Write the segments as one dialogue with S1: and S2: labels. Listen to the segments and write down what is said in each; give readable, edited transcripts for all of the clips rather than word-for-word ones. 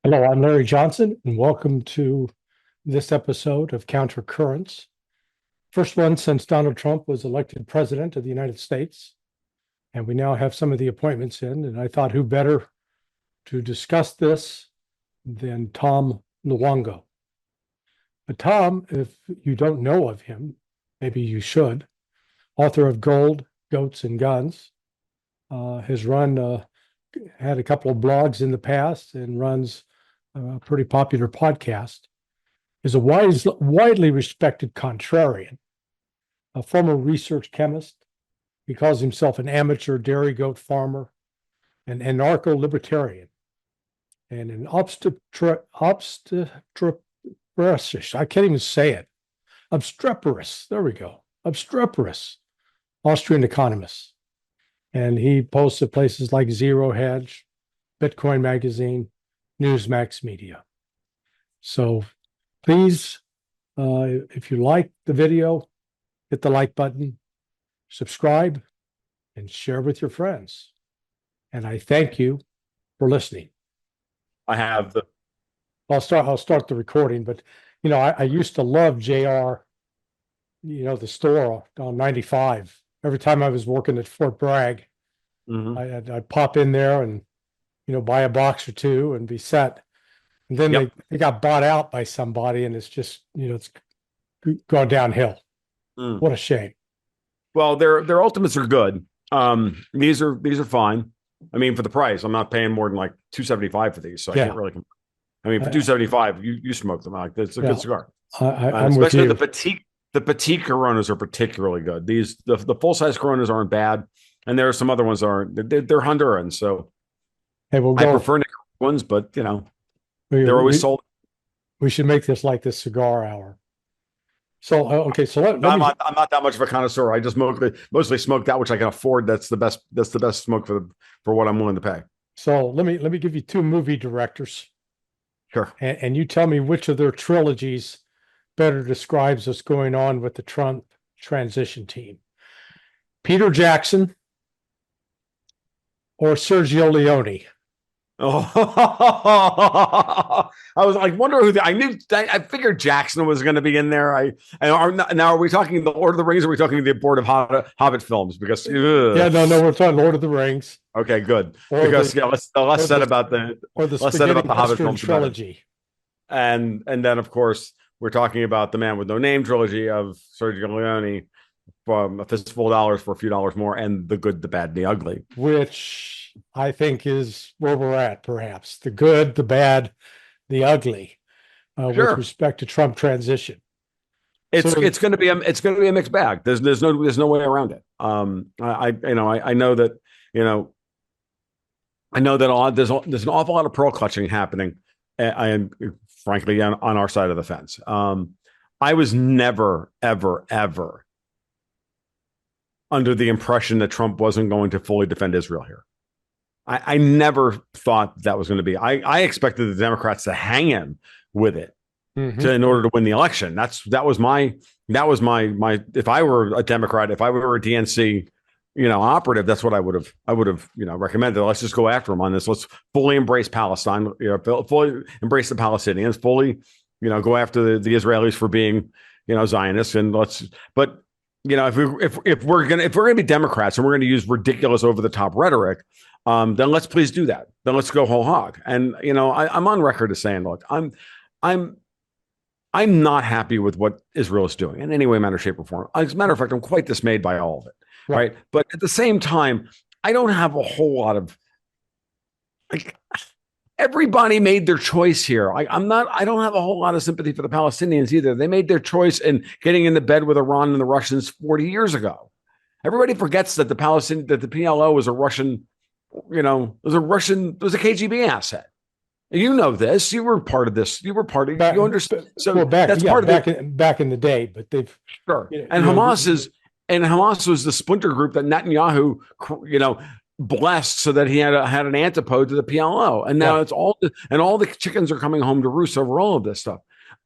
S1: Hello, I'm Larry Johnson, and welcome to this episode of Countercurrents. First one since Donald Trump was elected president of the United States. And we now have some of the appointments in. And I thought, who better to discuss this than Tom Luongo? But Tom, if you don't know of him, maybe you should, author of Gold, Goats, and Guns, has had a couple of blogs in the past and runs a pretty popular podcast, is a widely respected contrarian, a former research chemist. He calls himself an amateur dairy goat farmer, an anarcho-libertarian, and an obstreperous, I can't even say it, obstreperous, there we go, obstreperous Austrian economist. And he posts at places like Zero Hedge, Bitcoin Magazine, Newsmax Media. So please, if you like the video, hit the like button, subscribe, and share with your friends. And I thank you for listening.
S2: I have the
S1: I'll start the recording, but I used to love JR, the store on 95. Every time I was working at Fort Bragg, I'd pop in there and buy a box or two and be set. And then they got bought out by somebody, and it's just it's gone downhill. What a shame.
S2: Well, their ultimates are good. These are fine. I mean, for the price, I'm not paying more than like $275 for these, so I can't really. I mean, for $275, you smoke them. Like it's a good cigar.
S1: I'm
S2: especially
S1: with you.
S2: the petite Coronas are particularly good. The full size Coronas aren't bad, and there are some other ones that aren't. They're Honduran, so
S1: Hey,
S2: I prefer Nicaraguan ones, but they're always sold.
S1: We should make this like this cigar hour. So okay, so let
S2: I'm
S1: me.
S2: not that much of a connoisseur. I just mostly smoke that which I can afford. That's the best. That's the best smoke for what I'm willing to pay.
S1: So let me give you two movie directors,
S2: Sure.
S1: and you tell me which of their trilogies better describes what's going on with the Trump transition team: Peter Jackson or Sergio Leone.
S2: Oh, I was like, wonder who I figured Jackson was going to be in there. Now are we talking the Lord of the Rings? Or are we talking the abortive Hobbit films? Because
S1: no, we're talking Lord of the Rings.
S2: Okay, good. Because less said about the Hobbit films
S1: trilogy,
S2: and then of course we're talking about the Man with No Name trilogy of Sergio Leone, from A Fistful of Dollars for a few dollars more, and The Good, the Bad, and the Ugly,
S1: which I think is where we're at. Perhaps the good, the bad, the ugly, with respect to Trump transition.
S2: It's going to be a mixed bag. There's no way around it. I know that there's an awful lot of pearl clutching happening. And frankly, on our side of the fence, I was never, ever, ever under the impression that Trump wasn't going to fully defend Israel here. I never thought that was going to be. I expected the Democrats to hang him with it in order to win the election. That was my. If I were a Democrat, if I were a DNC, operative, that's what I would have recommended. Let's just go after him on this. Let's fully embrace Palestine. Fully embrace the Palestinians. Fully, go after the Israelis for being, Zionists. And but if we're gonna be Democrats and we're gonna use ridiculous over the top rhetoric, then let's please do that. Then let's go whole hog. And I'm on record as saying, look, I'm not happy with what Israel is doing in any way, manner, shape, or form. As a matter of fact, I'm quite dismayed by all of it. Right. But at the same time, I don't have a whole lot of everybody made their choice here. I don't have a whole lot of sympathy for the Palestinians either. They made their choice in getting into bed with Iran and the Russians 40 years ago. Everybody forgets that the PLO was a Russian, was a KGB asset. You know this. You were part of this. You understand. So
S1: that's part of back in the day. But they've
S2: and Hamas was the splinter group that Netanyahu, blessed so that he had an antipode to the PLO. And now it's all the chickens are coming home to roost over all of this stuff.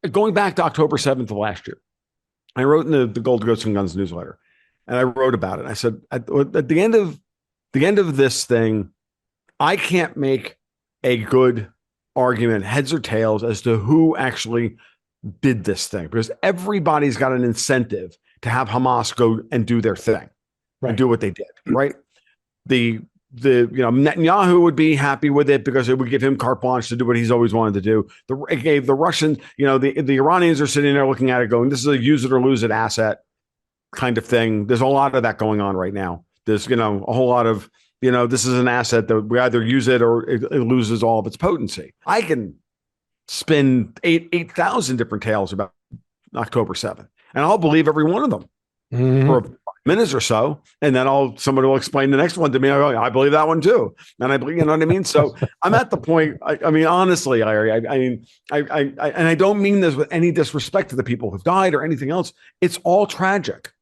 S2: Going back to October 7th of last year, I wrote in the Gold, Goats, and Guns newsletter, and I wrote about it. I said at the end of this thing, I can't make a good argument, heads or tails, as to who actually did this thing, because everybody's got an incentive to have Hamas go and do their thing and do what they did, right? Netanyahu would be happy with it because it would give him carte blanche to do what he's always wanted to do. It gave the Russians, the Iranians are sitting there looking at it going, this is a use it or lose it asset kind of thing. There's a lot of that going on right now. There's, a whole lot of, this is an asset that we either use it or it loses all of its potency. I can spin 8,000 different tales about October 7th, and I'll believe every one of them for 5 minutes or so, and then somebody will explain the next one to me. I believe that one too, and I believe, you know what I mean. So I'm at the point. I mean, honestly, Larry, I don't mean this with any disrespect to the people who've died or anything else. It's all tragic,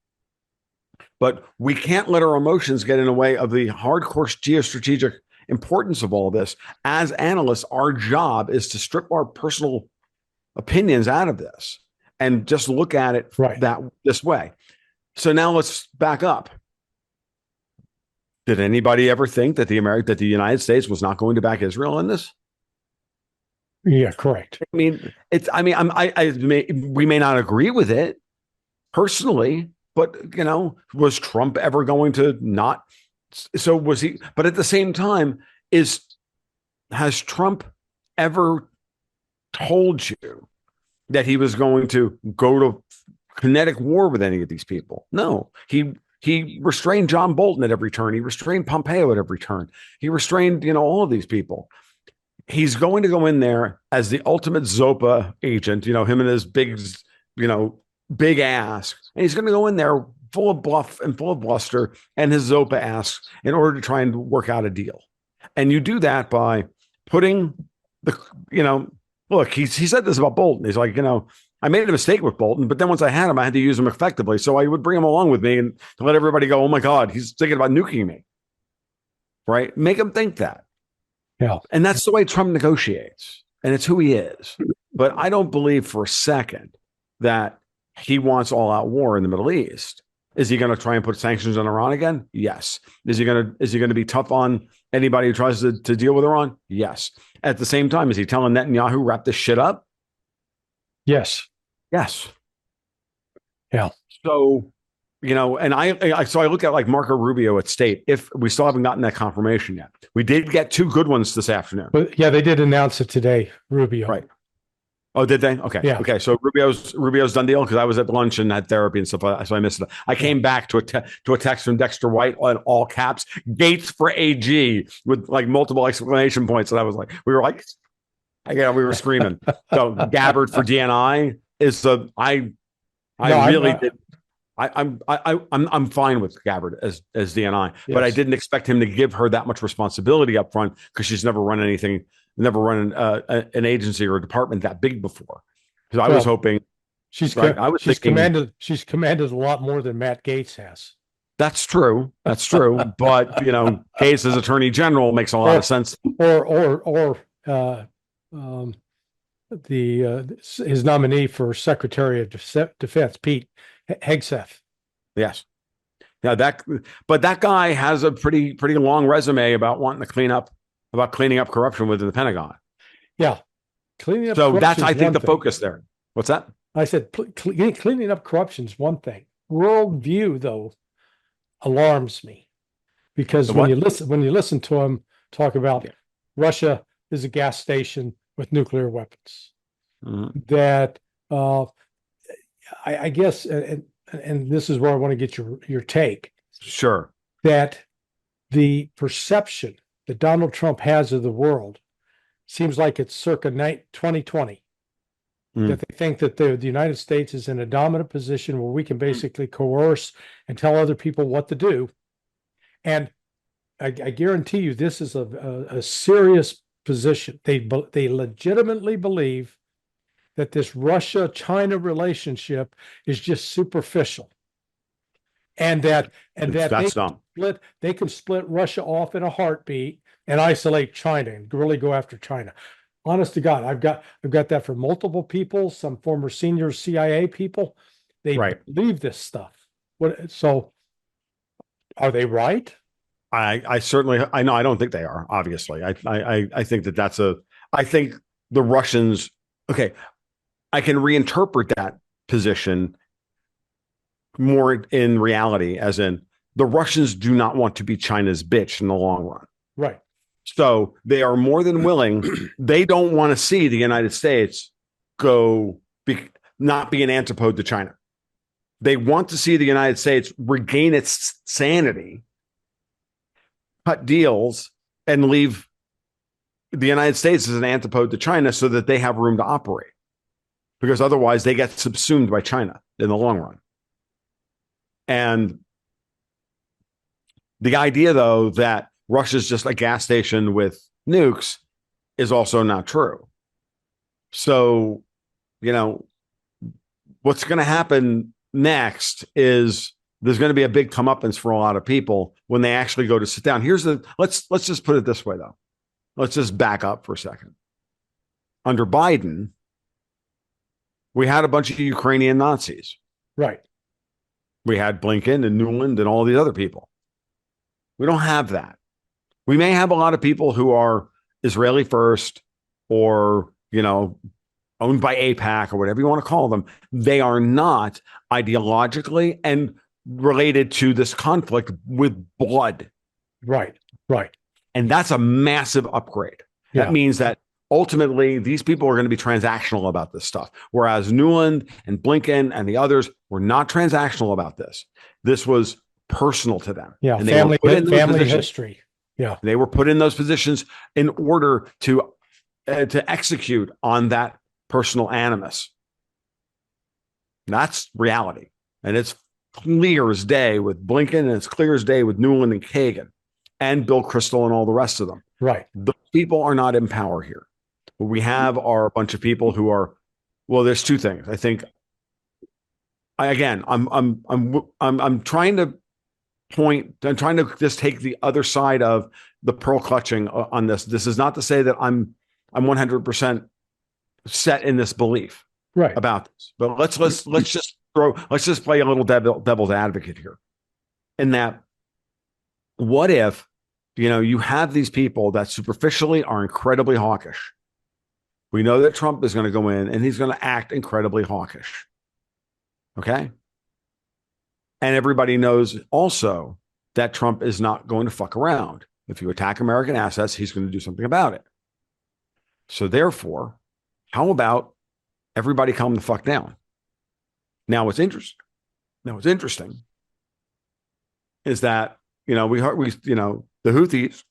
S2: but we can't let our emotions get in the way of the hardcore geostrategic importance of all this. As analysts, our job is to strip our personal opinions out of this and just look at it this way. So now let's back up. Did anybody ever think that the United States was not going to back Israel in this?
S1: Yeah, correct.
S2: I mean, we may not agree with it personally, but was Trump ever going to not? So was he? But at the same time, has Trump ever told you that he was going to go to kinetic war with any of these people? No, he restrained John Bolton at every turn. He restrained Pompeo at every turn. He restrained, all of these people. He's going to go in there as the ultimate Zopa agent, him and his big ass. And he's going to go in there full of bluff and full of bluster and his Zopa ass in order to try and work out a deal. And you do that by putting look, he said this about Bolton. He's like, I made a mistake with Bolton, but then once I had him, I had to use him effectively. So I would bring him along with me and to let everybody go, oh my God, he's thinking about nuking me. Right? Make him think that.
S1: Yeah.
S2: And that's the way Trump negotiates. And it's who he is. But I don't believe for a second that he wants all out war in the Middle East. Is he going to try and put sanctions on Iran again? Yes. Is he going to be tough on anybody who tries to deal with Iran? Yes. At the same time, is he telling Netanyahu wrap this shit up?
S1: Yes.
S2: Yes.
S1: Yeah.
S2: So, and I look at like Marco Rubio at State. If we still haven't gotten that confirmation yet, we did get 2 good ones this afternoon.
S1: But yeah, they did announce it today, Rubio.
S2: Right. Oh, did they? Okay.
S1: Yeah.
S2: Okay. So Rubio's done deal, because I was at lunch and had therapy and stuff like that, so I missed it. I came back to a text from Dexter White on all caps, Gates for AG, with like multiple exclamation points, and I was like, we were screaming. So Gabbard for DNI is I'm fine with Gabbard as DNI, but I didn't expect him to give her that much responsibility up front, because she's never run an agency or a department that big before. Because I was hoping she's commanded a lot more than Matt Gaetz has. That's true. But Gaetz as Attorney General makes a lot of sense.
S1: Or his nominee for Secretary of Defense, Pete Hegseth.
S2: Yes. Yeah, but that guy has a pretty long resume about wanting to cleaning up corruption within the Pentagon.
S1: Yeah. Cleaning up.
S2: So that's, I think, the focus there. What's that?
S1: I said cleaning up corruption is one thing. Worldview, though, alarms me, because when you listen to him talk about Russia is a gas station with nuclear weapons, that I guess, and this is where I want to get your take.
S2: Sure.
S1: That the perception that Donald Trump has of the world seems like it's circa 2020. That they think that the United States is in a dominant position where we can basically coerce and tell other people what to do. And I guarantee you this is a serious position. They legitimately believe that this Russia-China relationship is just superficial. And that they can split Russia off in a heartbeat and isolate China and really go after China. Honest to God, I've got that from multiple people, some former senior CIA people. They believe this stuff. So are they right?
S2: I certainly, I know, I don't think they are, obviously. I think that's I think the Russians, okay, I can reinterpret that position more in reality, as in the Russians do not want to be China's bitch in the long run.
S1: Right.
S2: So they are more than willing. They don't want to see the United States not be an antipode to China. They want to see the United States regain its sanity, cut deals, and leave the United States as an antipode to China so that they have room to operate. Because otherwise they get subsumed by China in the long run. And the idea, though, that Russia's just a gas station with nukes is also not true. So, what's going to happen next is there's going to be a big comeuppance for a lot of people when they actually go to sit down. Let's just put it this way, though. Let's just back up for a second. Under Biden, we had a bunch of Ukrainian Nazis.
S1: Right.
S2: We had Blinken and Nuland and all these other people. We don't have that. We may have a lot of people who are Israeli first or, owned by AIPAC or whatever you want to call them. They are not ideologically and related to this conflict with blood.
S1: Right. Right.
S2: And that's a massive upgrade.
S1: Yeah.
S2: That means that ultimately these people are going to be transactional about this stuff. Whereas Nuland and Blinken and the others were not transactional about this. This was personal to them.
S1: Yeah.
S2: And
S1: family history. Yeah.
S2: They were put in those positions in order to execute on that personal animus. That's reality. And it's clear as day with Blinken, and it's clear as day with Nuland and Kagan and Bill Kristol and all the rest of them.
S1: Right.
S2: The people are not in power here. What we have are a bunch of people who are, well, there's two things. I think I'm trying to I'm trying to just take the other side of the pearl clutching on this. This is not to say that I'm 100% set in this belief about this, but let's just play a little devil's advocate here. In that, what if, you have these people that superficially are incredibly hawkish. We know that Trump is going to go in and he's going to act incredibly hawkish. Okay. And everybody knows also that Trump is not going to fuck around. If you attack American assets, he's going to do something about it. So therefore, how about everybody calm the fuck down? Now, what's interesting is that, the Houthis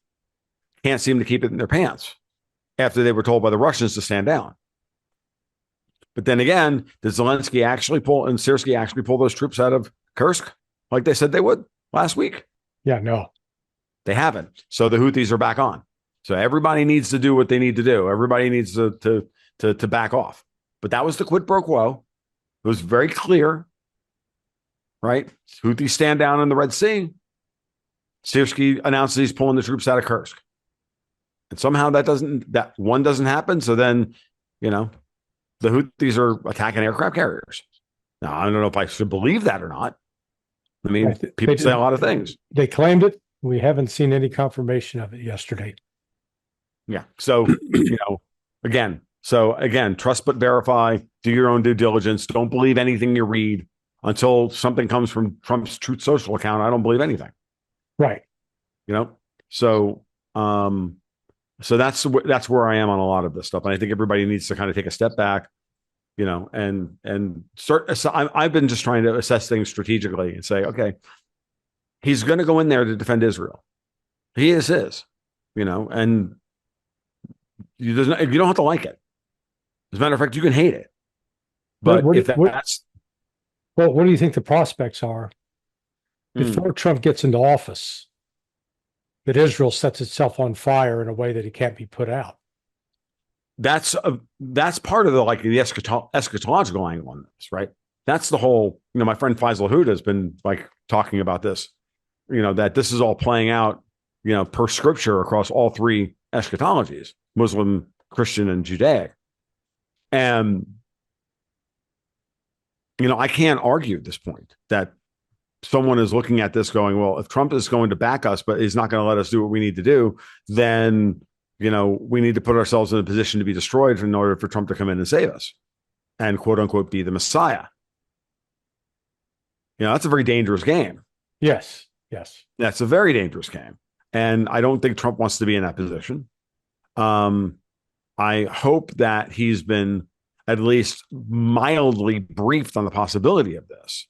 S2: can't seem to keep it in their pants after they were told by the Russians to stand down. But then again, did Zelensky actually pull and Syrskyi actually pull those troops out of Kursk like they said they would last week?
S1: Yeah, no.
S2: They haven't. So the Houthis are back on. So everybody needs to do what they need to do. Everybody needs to back off. But that was the quid pro quo. It was very clear, right? Houthis stand down in the Red Sea. Syrskyi announces he's pulling the troops out of Kursk. And somehow that one doesn't happen. So then, the Houthis are attacking aircraft carriers. Now, I don't know if I should believe that or not. I mean, people say a lot of things.
S1: They claimed it. We haven't seen any confirmation of it yesterday.
S2: Yeah. So, again, trust but verify, do your own due diligence. Don't believe anything you read until something comes from Trump's Truth Social account. I don't believe anything.
S1: Right.
S2: So that's where I am on a lot of this stuff. And I think everybody needs to kind of take a step back, and start. So I've been just trying to assess things strategically and say, okay, he's going to go in there to defend Israel. He is and you don't have to like it. As a matter of fact, you can hate it. But what
S1: do you think the prospects are before Trump gets into office, that Israel sets itself on fire in a way that it can't be put out?
S2: That's part of the eschatological angle on this, right? That's the whole, my friend Faisal Huda has been talking about this, that this is all playing out, per scripture across all three eschatologies, Muslim, Christian, and Judaic. And, I can't argue at this point that someone is looking at this going, well, if Trump is going to back us, but he's not going to let us do what we need to do, then, we need to put ourselves in a position to be destroyed in order for Trump to come in and save us and quote unquote be the Messiah. That's a very dangerous game.
S1: Yes.
S2: That's a very dangerous game. And I don't think Trump wants to be in that position. I hope that he's been at least mildly briefed on the possibility of this.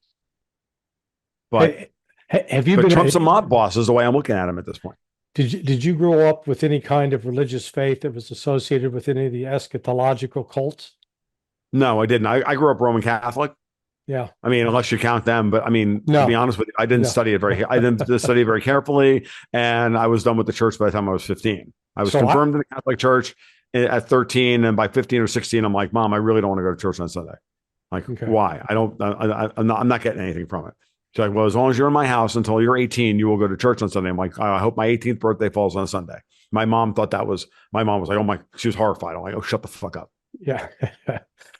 S2: But Trump's a mob boss is the way I'm looking at him at this point.
S1: Did you grow up with any kind of religious faith that was associated with any of the eschatological cults?
S2: No, I didn't. I grew up Roman Catholic.
S1: Yeah.
S2: I mean, unless you count them, but I mean, to be honest with you, I didn't study it I didn't study it very carefully. And I was done with the church by the time I was 15. I was confirmed in the Catholic Church at 13. And by 15 or 16, I'm like, Mom, I really don't want to go to church on Sunday. Like, why? I'm not getting anything from it. She's like, well, as long as you're in my house until you're 18, you will go to church on Sunday. I'm like, I hope my 18th birthday falls on a Sunday. My mom was like, oh my, she was horrified. I'm like, oh, shut the fuck up.
S1: Yeah.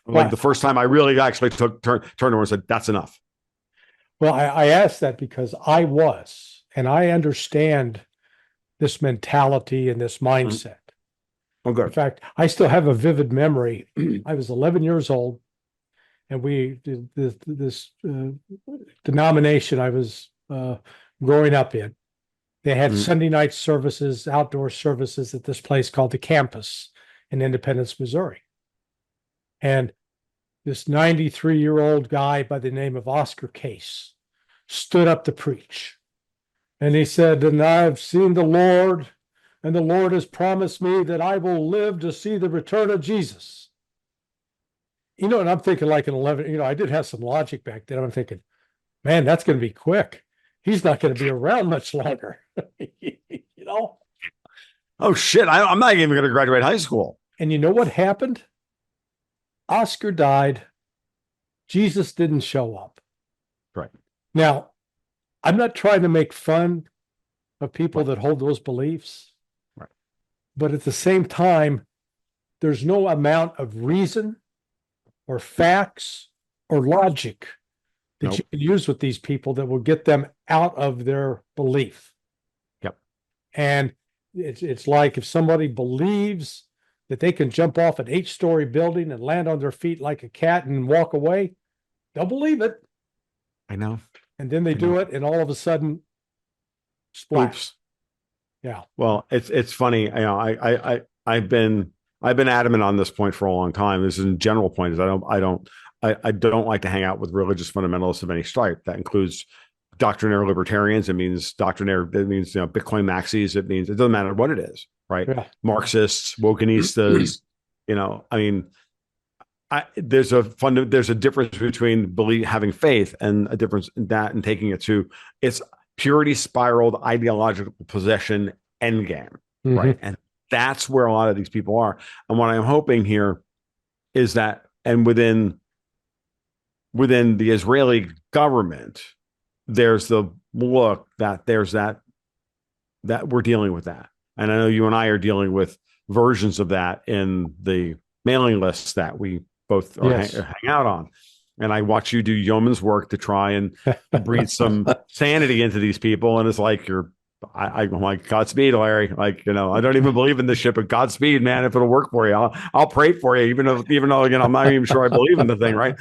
S2: Like the first time I really actually turned to her and said, that's enough.
S1: Well, I asked that because and I understand this mentality and this mindset.
S2: Oh, good.
S1: In fact, I still have a vivid memory. I was 11 years old, and this denomination I was growing up in, they had Sunday night services, outdoor services at this place called the Campus in Independence, Missouri. And this 93-year-old guy by the name of Oscar Case stood up to preach. And he said, and I've seen the Lord, and the Lord has promised me that I will live to see the return of Jesus. And I'm thinking like an 11, I did have some logic back then. I'm thinking, man, that's going to be quick. He's not going to be around much longer.
S2: Oh, shit. I'm not even going to graduate high school.
S1: And you know what happened? Oscar died. Jesus didn't show up.
S2: Right.
S1: Now, I'm not trying to make fun of people that hold those beliefs.
S2: Right.
S1: But at the same time, there's no amount of reason or facts or logic that you can use with these people that will get them out of their belief.
S2: Yep.
S1: And it's like if somebody believes that they can jump off an 8-story building and land on their feet like a cat and walk away, they'll believe it.
S2: I know.
S1: And then they do it, and all of a sudden, splash. Oops. Yeah.
S2: Well, it's funny. I've been adamant on this point for a long time. This is a general point. Is I don't like to hang out with religious fundamentalists of any stripe. That includes doctrinaire libertarians. It means doctrinaire. It means Bitcoin maxis. It doesn't matter what it is. Right. Yeah. Marxists, wokenistas, there's a difference between having faith and a difference in that and taking it to its purity spiraled ideological possession endgame. Right. And that's where a lot of these people are. And what I'm hoping here is that, and within the Israeli government, there's the look that there's that we're dealing with that. And I know you and I are dealing with versions of that in the mailing lists that we both hang out on. And I watch you do yeoman's work to try and breathe some sanity into these people. And it's like, I'm like, Godspeed, Larry. Like, I don't even believe in this shit, but Godspeed, man, if it'll work for you, I'll pray for you, even though, again, I'm not even sure I believe in the thing, right?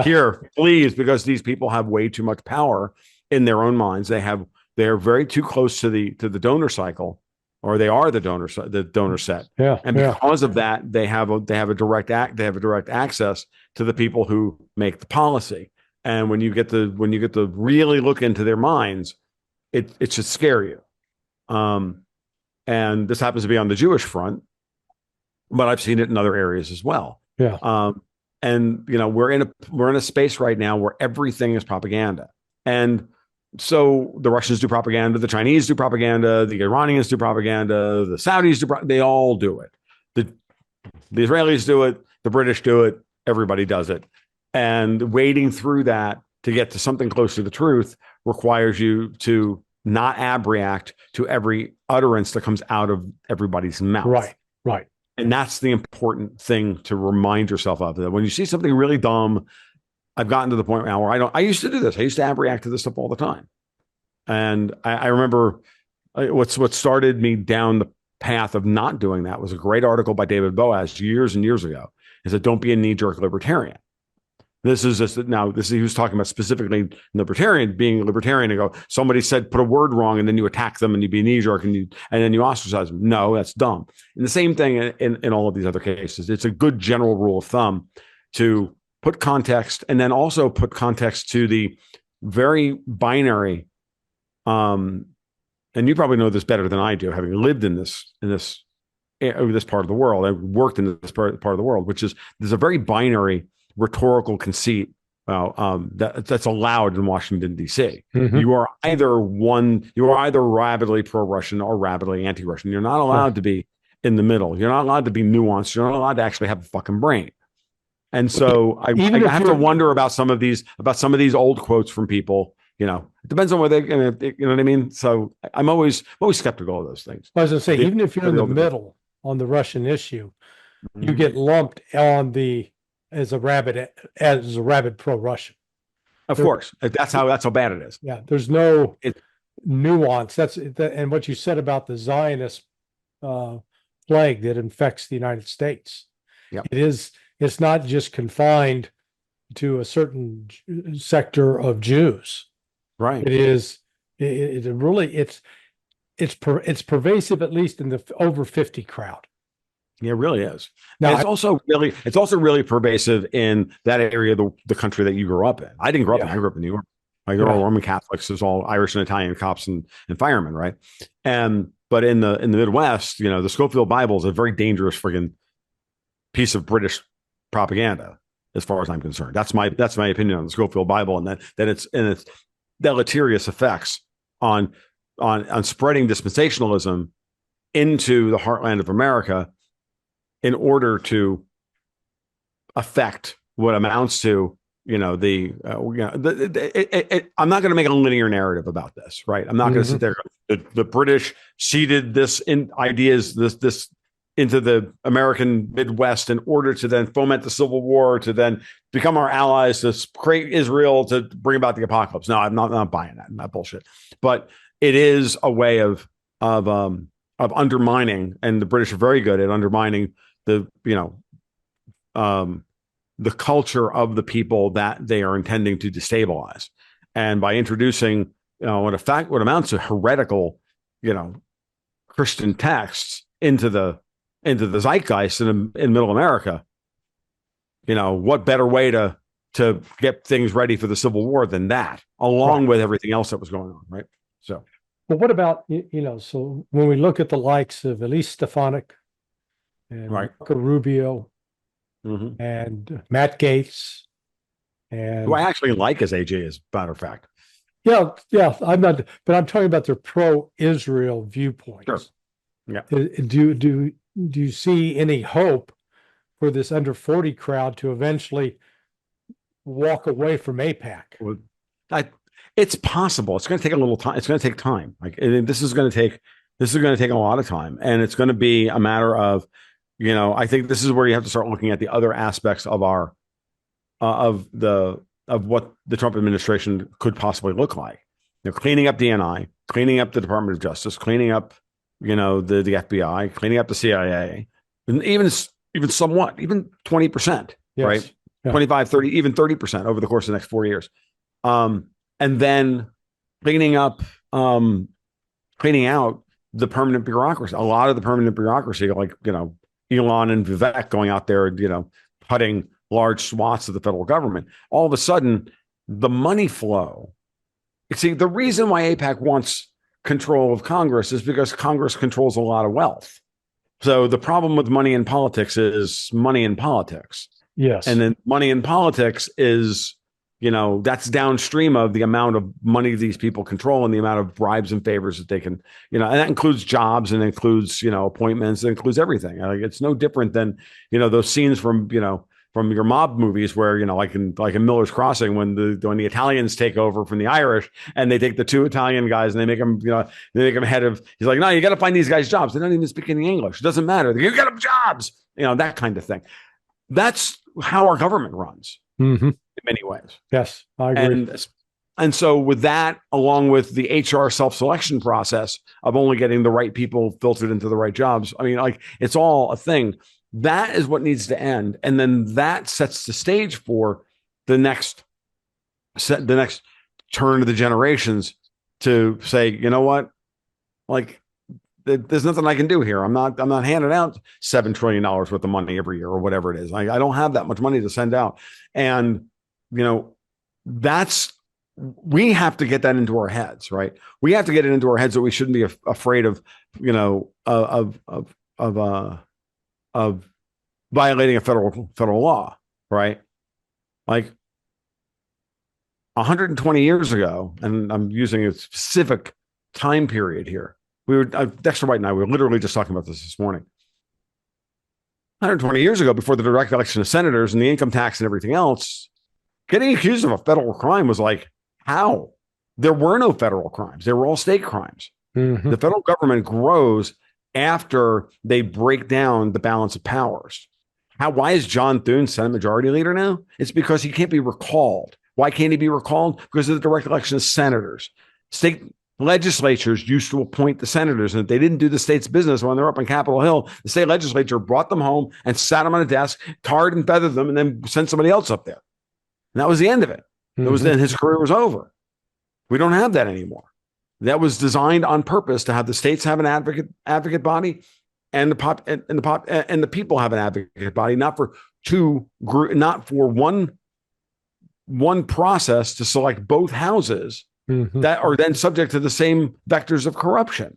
S2: Here, please, because these people have way too much power in their own minds. They're very too close to the donor cycle. Or they are the donor set, and because of that, they have a direct access to the people who make the policy. And when you get to really look into their minds, it should scare you. And this happens to be on the Jewish front, but I've seen it in other areas as well.
S1: Yeah.
S2: And we're in a space right now where everything is propaganda. And so the Russians do propaganda, the Chinese do propaganda, the Iranians do propaganda, the Saudis they all do it. The Israelis do it, the British do it, everybody does it. And wading through that to get to something close to the truth requires you to not abreact to every utterance that comes out of everybody's mouth.
S1: Right.
S2: And that's the important thing to remind yourself of. That when you see something really dumb, I've gotten to the point now where I used to do this. I used to abreact to this stuff all the time. And I remember what started me down path of not doing that was a great article by David Boaz years and years ago. He said, don't be a knee-jerk libertarian. This is just now. He was talking about specifically libertarian, being libertarian, and go. Somebody said put a word wrong, and then you attack them, and you be knee jerk, and then you ostracize them. No, that's dumb. And the same thing in all of these other cases. It's a good general rule of thumb to put context, and then also put context to the very binary. And you probably know this better than I do, having lived in this part of the world. I've worked in this part of the world, which is there's a very binary rhetorical conceit that's allowed in Washington, D.C. Mm-hmm. You are either rabidly pro-Russian or rabidly anti-Russian. You're not allowed to be in the middle. You're not allowed to be nuanced. You're not allowed to actually have a fucking brain. And so I have to wonder about some of these old quotes from people. You know, it depends on whether you know what I mean. So I'm always skeptical of those things.
S1: I was going to say, even if you're in the middle on the Russian issue, you get lumped on as a rabid pro-Russian.
S2: Of course, that's how bad it is.
S1: Yeah, there's no nuance. And what you said about the Zionist plague that infects the United States.
S2: Yeah,
S1: it's not just confined to a certain sector of Jews.
S2: Right.
S1: It's pervasive, at least in the over 50 crowd.
S2: Yeah, it really is. Now, it's also really pervasive in that area of the country that you grew up in. I didn't grow up in. I grew up in New York. I grew up Roman Catholics. There's all Irish and Italian cops and firemen, right? But in the Midwest, you know, the Scofield Bible is a very dangerous friggin' piece of British propaganda, as far as I'm concerned. That's my opinion on the Scofield Bible, and that its deleterious effects on spreading dispensationalism into the heartland of America, in order to affect what amounts to, I'm not going to make a linear narrative about this, right? I'm not going to sit there. The British seeded this ideas into the American Midwest in order to then foment the Civil War, to then become our allies, to create Israel, to bring about the apocalypse. No, I'm not buying that. Not bullshit. But it is a way of undermining, and the British are very good at undermining the culture of the people that they are intending to destabilize, and by introducing what amounts to heretical, Christian texts into the zeitgeist in Middle America. What better way to get things ready for the Civil War than that, along with everything else that was going on, right? So,
S1: but what about so when we look at the likes of Elise Stefanik and Marco Rubio and Matt Gaetz, and
S2: who I actually like as AJ, as a matter of fact.
S1: Yeah, I'm not, but I'm talking about their pro-Israel viewpoints.
S2: Sure. Yeah.
S1: Do you see any hope for this under 40 crowd to eventually walk away from AIPAC?
S2: Well, it's possible. It's going to take a little time. It's going to take time. This is going to take a lot of time, and it's going to be a matter of, I think this is where you have to start looking at the other aspects of our of what the Trump administration could possibly look like. Cleaning up DNI, cleaning up the Department of Justice, cleaning up, the FBI, cleaning up the CIA, and even somewhat, even 20%, right? Yeah. 25, 30, even 30% over the course of the next 4 years. And then cleaning out the permanent bureaucracy. A lot of the permanent bureaucracy, like, Elon and Vivek going out there, cutting large swaths of the federal government. All of a sudden, the money flow. See, the reason why AIPAC wants control of Congress is because Congress controls a lot of wealth. So the problem with money in politics is money in politics.
S1: Yes.
S2: And then money in politics is, that's downstream of the amount of money these people control and the amount of bribes and favors that they can, and that includes jobs, and includes, appointments, it includes everything. Like, it's no different than, those scenes from your mob movies where, like in Miller's Crossing, when the Italians take over from the Irish, and they take the two Italian guys and they make them, head of, he's like, no, you got to find these guys jobs. They don't even speak any English. It doesn't matter. You got them jobs, that kind of thing. That's how our government runs.
S1: Mm-hmm.
S2: In many ways.
S1: Yes, I agree.
S2: And so with that, along with the HR self-selection process of only getting the right people filtered into the right jobs, I mean, like, it's all a thing. That is what needs to end. And then that sets the stage for the next turn of the generations to say, you know what? Like, there's nothing I can do here. I'm not handing out $7 trillion worth of money every year or whatever it is. I don't have that much money to send out. And, we have to get that into our heads, right? We have to get it into our heads that we shouldn't be afraid of, of violating a federal law, right? Like 120 years ago, and I'm using a specific time period here. Dexter White and I were literally just talking about this morning. 120 years ago, before the direct election of senators and the income tax and everything else, getting accused of a federal crime was like, how? There were no federal crimes. They were all state crimes. Mm-hmm. The federal government grows after they break down the balance of powers. Why is John Thune Senate Majority Leader now? It's because he can't be recalled. Why can't he be recalled? Because of the direct election of senators. State legislatures used to appoint the senators, and if they didn't do the state's business when they're up on Capitol Hill, the state legislature brought them home and sat them on a desk, tarred and feathered them, and then sent somebody else up there. And that was the end of it. Mm-hmm. It was then his career was over. We don't have that anymore. That was designed on purpose to have the states have an advocate body, and the people have an advocate body, not for one process to select both houses. Mm-hmm. That are then subject to the same vectors of corruption.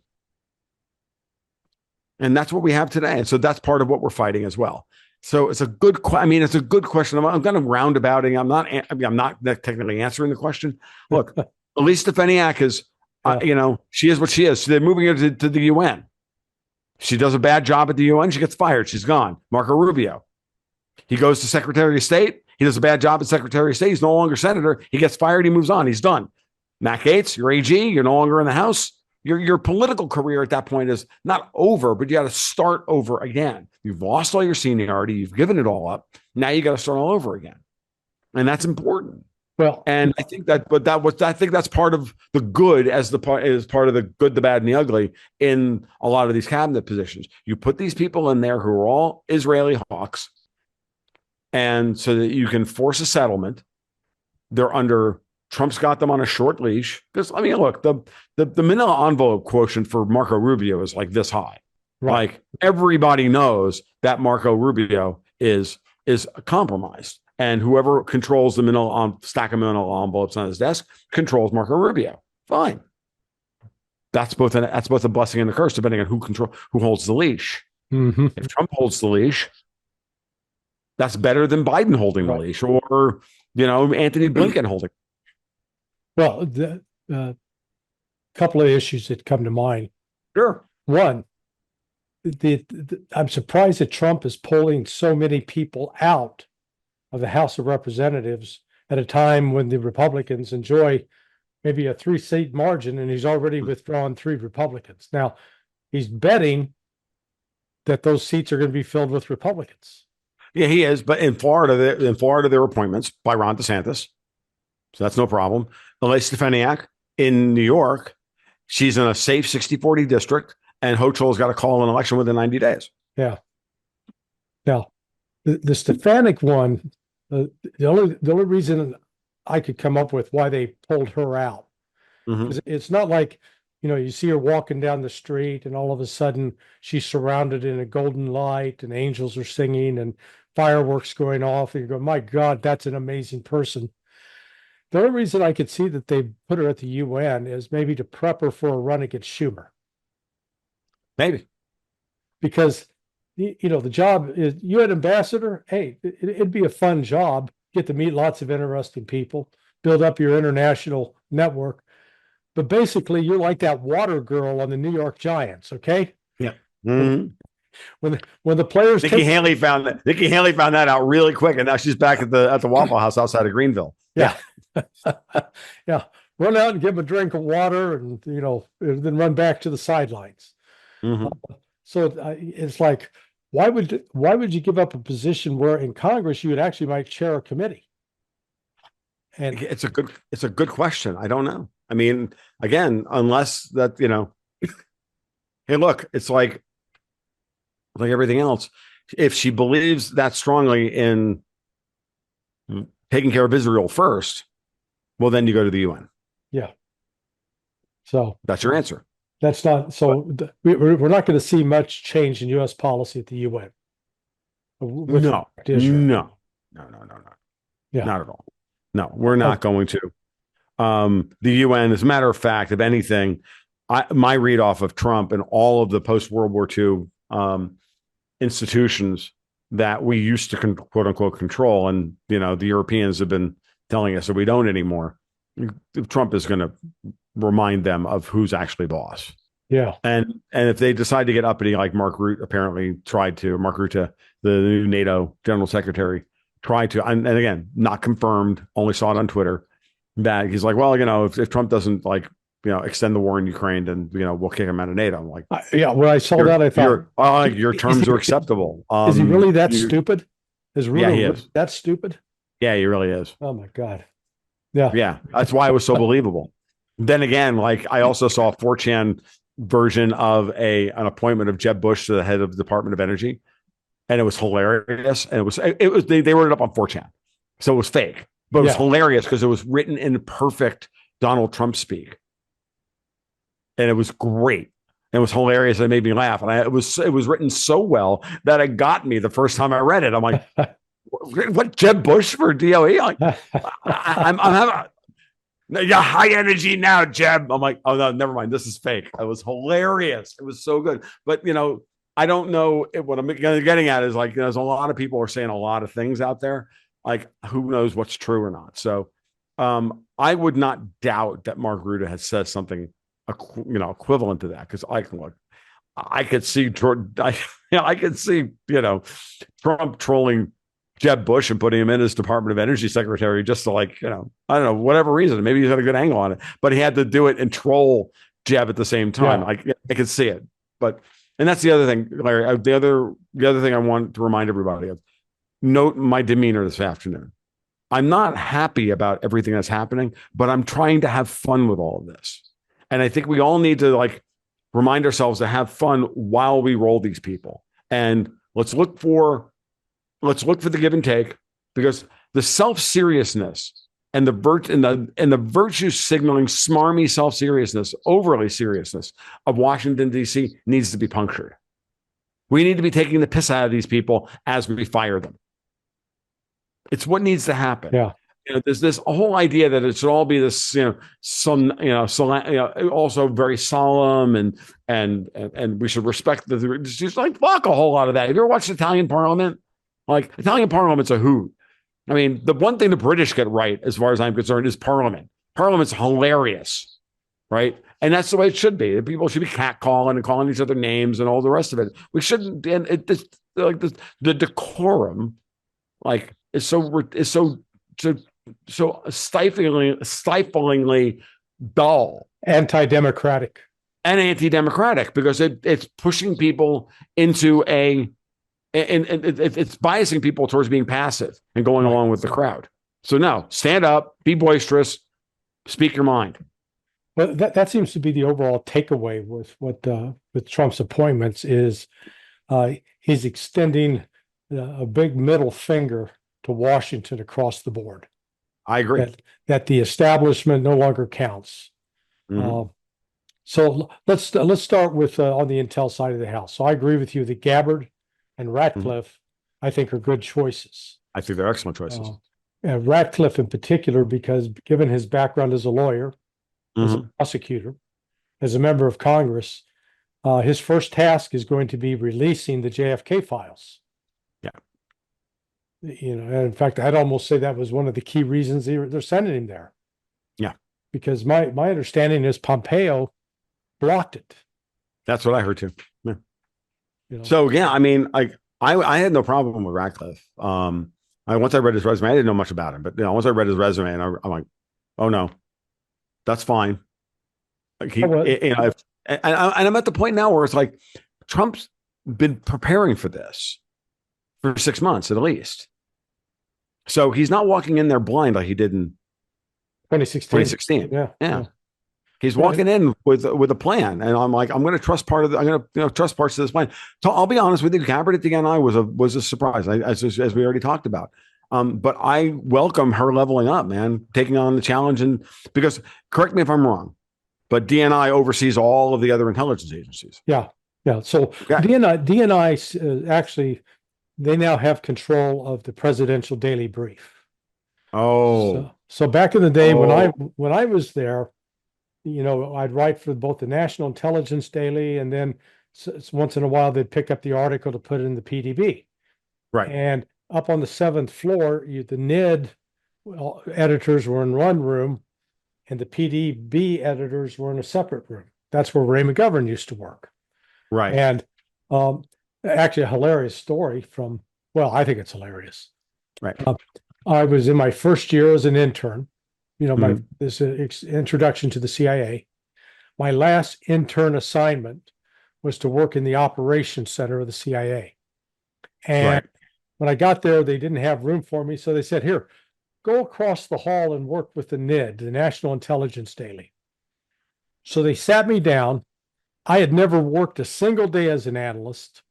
S2: And that's what we have today. And so that's part of what we're fighting as well. So it's a good it's a good question. I'm kind of roundabouting. I'm not technically answering the question. Look, Elise Stefanik is, she is what she is. So they're moving her to the UN. She does a bad job at the UN. She gets fired. She's gone. Marco Rubio. He goes to Secretary of State. He does a bad job as Secretary of State. He's no longer senator. He gets fired. He moves on. He's done. Matt Gaetz, you're AG, you're no longer in the House. Your political career at that point is not over, but you got to start over again. You've lost all your seniority. You've given it all up. Now you got to start all over again. And that's important. Well, and I think that's part of the good as part of the good, the bad, and the ugly in a lot of these cabinet positions. You put these people in there who are all Israeli hawks, and so that you can force a settlement. They're under Trump's got them on a short leash. Because look, the manila envelope quotient for Marco Rubio is like this high. Right. Like everybody knows that Marco Rubio is compromised, and whoever controls the stack of manila envelopes on his desk controls Marco Rubio. Fine. That's both a blessing and a curse, depending on who holds the leash. Mm-hmm. If Trump holds the leash, that's better than Biden holding the leash, or Anthony Blinken holding.
S1: Well, the couple of issues that come to mind.
S2: Sure.
S1: One, I'm surprised that Trump is pulling so many people out of the House of Representatives at a time when the Republicans enjoy maybe a 3-seat margin, and he's already withdrawn 3 Republicans. Now, he's betting that those seats are going to be filled with Republicans.
S2: Yeah, he is. But in Florida, there are appointments by Ron DeSantis. So that's no problem. Elise Stefanik in New York, she's in a safe 60-40 district, and Hochul's got to call an election within 90 days.
S1: Yeah. Now, the Stefanik one, the only reason I could come up with why they pulled her out, mm-hmm. It's not like, you see her walking down the street and all of a sudden she's surrounded in a golden light and angels are singing and fireworks going off, and you go, my God, that's an amazing person. The only reason I could see that they put her at the UN is maybe to prep her for a run against Schumer.
S2: Maybe.
S1: Because, the job is UN ambassador. Hey, it'd be a fun job. Get to meet lots of interesting people, build up your international network. But basically, you're like that water girl on the New York Giants, okay?
S2: Yeah. Mm-hmm.
S1: When the players
S2: Nikki Haley found that out really quick, and now she's back at the Waffle House outside of Greenville.
S1: Yeah. Yeah. Run out and give them a drink of water, and then run back to the sidelines. Mm-hmm. So it's like, why would you give up a position where in Congress you would actually might chair a committee? And
S2: it's a good question. I don't know. I mean, again, unless that, hey, look, it's like everything else. If she believes that strongly in taking care of Israel first, well, then you go to the UN.
S1: yeah. So
S2: that's your answer.
S1: That's not so. We're not going to see much change in U.S. policy at the UN.
S2: No,
S1: Yeah.
S2: Not at all. No, we're not going to. The UN, as a matter of fact, if anything, my read off of Trump and all of the post World War II institutions that we used to quote unquote control, and the Europeans have been telling us that we don't anymore. Trump is going to remind them of who's actually boss.
S1: Yeah.
S2: And if they decide to get uppity, like Mark Rutte apparently tried to, Mark Rutte, the new NATO general secretary, tried to, and again, not confirmed, only saw it on Twitter, that he's like, well, if Trump doesn't extend the war in Ukraine, then, we'll kick him out of NATO. I'm like,
S1: yeah, when I saw that, I thought
S2: your terms are acceptable.
S1: Is he really that stupid? Is Rutte
S2: he is
S1: that stupid?
S2: Yeah, he really is.
S1: Oh my God. Yeah.
S2: Yeah. That's why it was so believable. Then again, I also saw a 4chan version of an appointment of Jeb Bush to the head of the Department of Energy. And it was hilarious. And they wrote it up on 4chan. So it was fake, but it was hilarious because it was written in perfect Donald Trump speak. And it was great. It was hilarious. It made me laugh. And it was written so well that it got me the first time I read it. I'm like, what, Jeb Bush for DOE? I'm having you're high energy now, Jeb. I'm like, oh no, never mind. This is fake. It was hilarious. It was so good. But I don't know what I'm getting at is there's a lot of people are saying a lot of things out there. Who knows what's true or not. So I would not doubt that Mark Rutte has said something equivalent to that, because I could see Trump trolling Jeb Bush and putting him in as Department of Energy secretary just to I don't know, whatever reason. Maybe he's had a good angle on it, but he had to do it and troll Jeb at the same time.
S1: Yeah.
S2: I could see it, and that's the other thing, Larry. The other thing I want to remind everybody of: note my demeanor this afternoon. I'm not happy about everything that's happening, but I'm trying to have fun with all of this. And I think we all need to remind ourselves to have fun while we roll these people. And let's look for the give and take, because the self-seriousness and the virtue signaling, smarmy self-seriousness, overly seriousness of Washington, D.C. needs to be punctured. We need to be taking the piss out of these people as we fire them. It's what needs to happen.
S1: Yeah.
S2: There's this whole idea that it should all be this, also very solemn and we should respect it's just fuck a whole lot of that. Have you ever watched Italian Parliament? Italian Parliament's a hoot. I mean, the one thing the British get right, as far as I'm concerned, is Parliament. Parliament's hilarious, right? And that's the way it should be. People should be catcalling and calling each other names and all the rest of it. We shouldn't. And the decorum, is so stiflingly dull,
S1: anti-democratic,
S2: because it's pushing people into and it's biasing people towards being passive and going along with the crowd. So no, stand up, be boisterous, speak your mind.
S1: Well, that seems to be the overall takeaway with with Trump's appointments is he's extending a big middle finger to Washington across the board.
S2: I agree
S1: that the establishment no longer counts.
S2: Mm-hmm.
S1: So let's start with on the intel side of the house. So I agree with you that Gabbard and Ratcliffe, I think, are good choices.
S2: I think they're excellent choices.
S1: Ratcliffe in particular, because given his background as a lawyer, as a prosecutor, as a member of Congress, his first task is going to be releasing the JFK files.
S2: Yeah.
S1: And in fact, I'd almost say that was one of the key reasons they're sending him there.
S2: Yeah.
S1: Because my understanding is Pompeo blocked it.
S2: That's what I heard too. Yeah. So yeah, I mean, I had no problem with Ratcliffe. Once I read his resume, I didn't know much about him, but once I read his resume, and I'm like, oh no, that's fine. And I'm at the point now where it's Trump's been preparing for this for 6 months at least. So he's not walking in there blind like he did in
S1: 2016.
S2: Yeah.
S1: Yeah.
S2: He's
S1: Well,
S2: walking in with a plan, and I'm like, I'm going to trust part of the, I'm going to trust parts of this plan. So I'll be honest with you, Gabbard at the DNI was a surprise, as we already talked about. But I welcome her leveling up, man, taking on the challenge, and because correct me if I'm wrong, but DNI oversees all of the other intelligence agencies.
S1: Yeah. So
S2: Okay.
S1: DNI actually, they now have control of the presidential daily brief.
S2: Oh,
S1: So back in the day when I was there, I'd write for both the National Intelligence Daily, and then once in a while they'd pick up the article to put it in the PDB.
S2: right.
S1: And up on the seventh floor, the NID editors were in one room, and the PDB editors were in a separate room. That's where Ray McGovern used to work.
S2: Right.
S1: And actually, a hilarious story from, well, I think it's hilarious.
S2: Right.
S1: I was in my first year as an intern, this introduction to the CIA. My last intern assignment was to work in the operations center of the CIA. And when I got there, they didn't have room for me. So they said, here, go across the hall and work with the NID, the National Intelligence Daily. So they sat me down. I had never worked a single day as an analyst.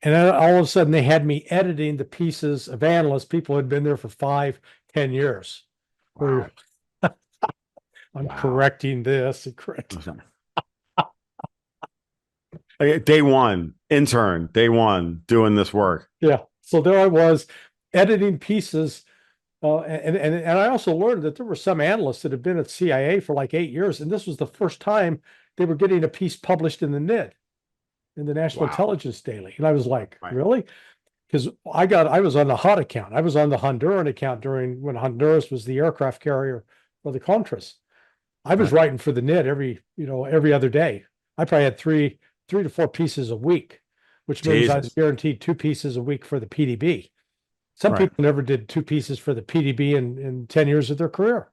S1: And then all of a sudden they had me editing the pieces of analysts. People had been there for 5-10 years.
S2: Wow.
S1: I'm correcting this and correcting.
S2: Day one, intern, day one, doing this work.
S1: Yeah. So there I was editing pieces. And I also learned that there were some analysts that had been at CIA for like 8 years. And this was the first time they were getting a piece published in the NID, in the National Intelligence Daily. And I was like, really? Because I was on the HUD account. I was on the Honduran account when Honduras was the aircraft carrier for the Contras. I was writing for the NID every other day. I probably had three to four pieces a week, which means I was guaranteed 2 pieces a week for the PDB. Some people never did 2 pieces for the PDB in 10 years of their career.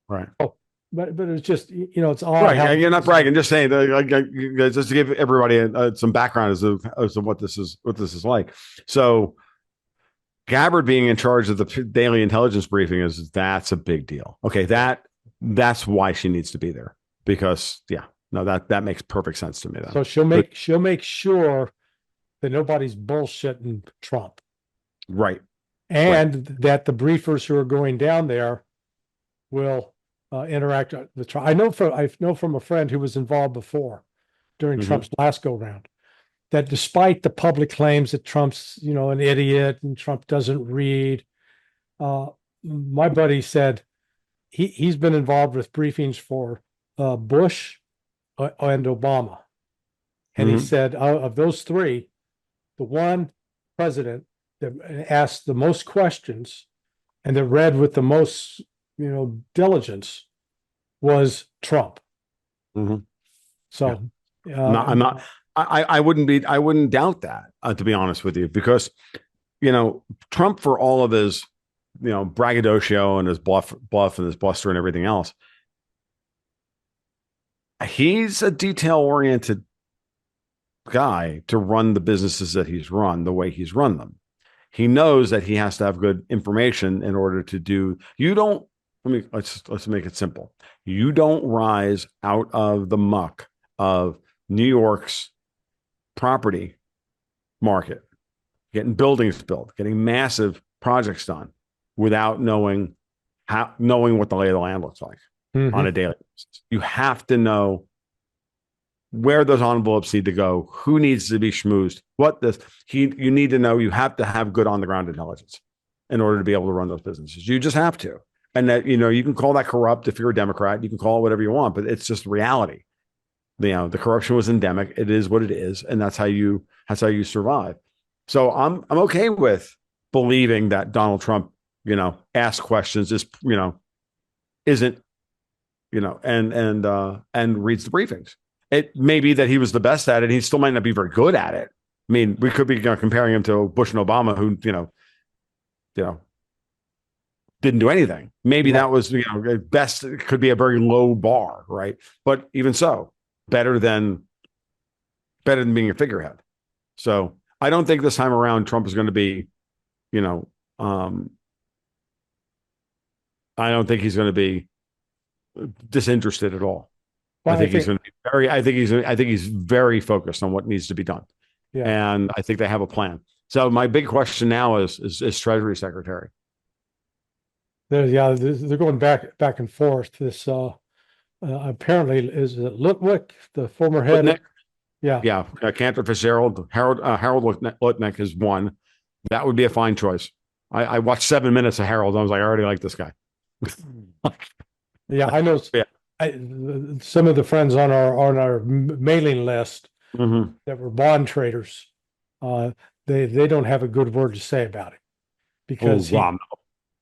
S2: Right.
S1: Oh, but it was just, it's odd.
S2: Right. You're not bragging, just saying, just to give everybody some background as to what this is like. So Gabbard being in charge of the daily intelligence briefing that's a big deal. Okay. That's why she needs to be there, because that makes perfect sense to me. Then.
S1: So she'll make sure that nobody's bullshitting Trump.
S2: Right.
S1: And that the briefers who are going down there will interact with Trump. I know from a friend who was involved before during Trump's last go round that despite the public claims that Trump's, an idiot and Trump doesn't read, my buddy said he's been involved with briefings for Bush and Obama. And he said, of those 3, the one president that asked the most questions and that read with the most, diligence was Trump. So
S2: I wouldn't doubt that, to be honest with you, because, Trump, for all of his, braggadocio and his bluff and his bluster and everything else, he's a detail-oriented guy to run the businesses that he's run the way he's run them. He knows that he has to have good information in order to do. Let's make it simple. You don't rise out of the muck of New York's property market, getting buildings built, getting massive projects done without knowing what the lay of the land looks like on a daily basis. You have to know where those envelopes need to go, who needs to be schmoozed, you need to know. You have to have good on the ground intelligence in order to be able to run those businesses. You just have to. And that, you can call that corrupt if you're a Democrat, you can call it whatever you want, but it's just reality. The corruption was endemic. It is what it is. And that's how you survive. So I'm okay with believing that Donald Trump, asks questions, isn't, and reads the briefings. It may be that he was the best at it. He still might not be very good at it. I mean, we could be comparing him to Bush and Obama, who, didn't do anything. Maybe that was, at best, it could be a very low bar, right? But even so, better than being a figurehead. So I don't think this time around Trump is going to be, I don't think he's going to be disinterested at all.
S1: Well,
S2: I think he's going to be very. I think he's very focused on what needs to be done, and I think they have a plan. So my big question now is Treasury Secretary.
S1: They're going back and forth. This apparently is Lutnick, the former head.
S2: Lutnick?
S1: Yeah.
S2: Cantor Fitzgerald, Harold Lutnick is one. That would be a fine choice. I watched 7 minutes of Harold. I was like, I already like this guy.
S1: Yeah, I know.
S2: Yeah.
S1: Some of the friends on our mailing list that were bond traders, they don't have a good word to say about it because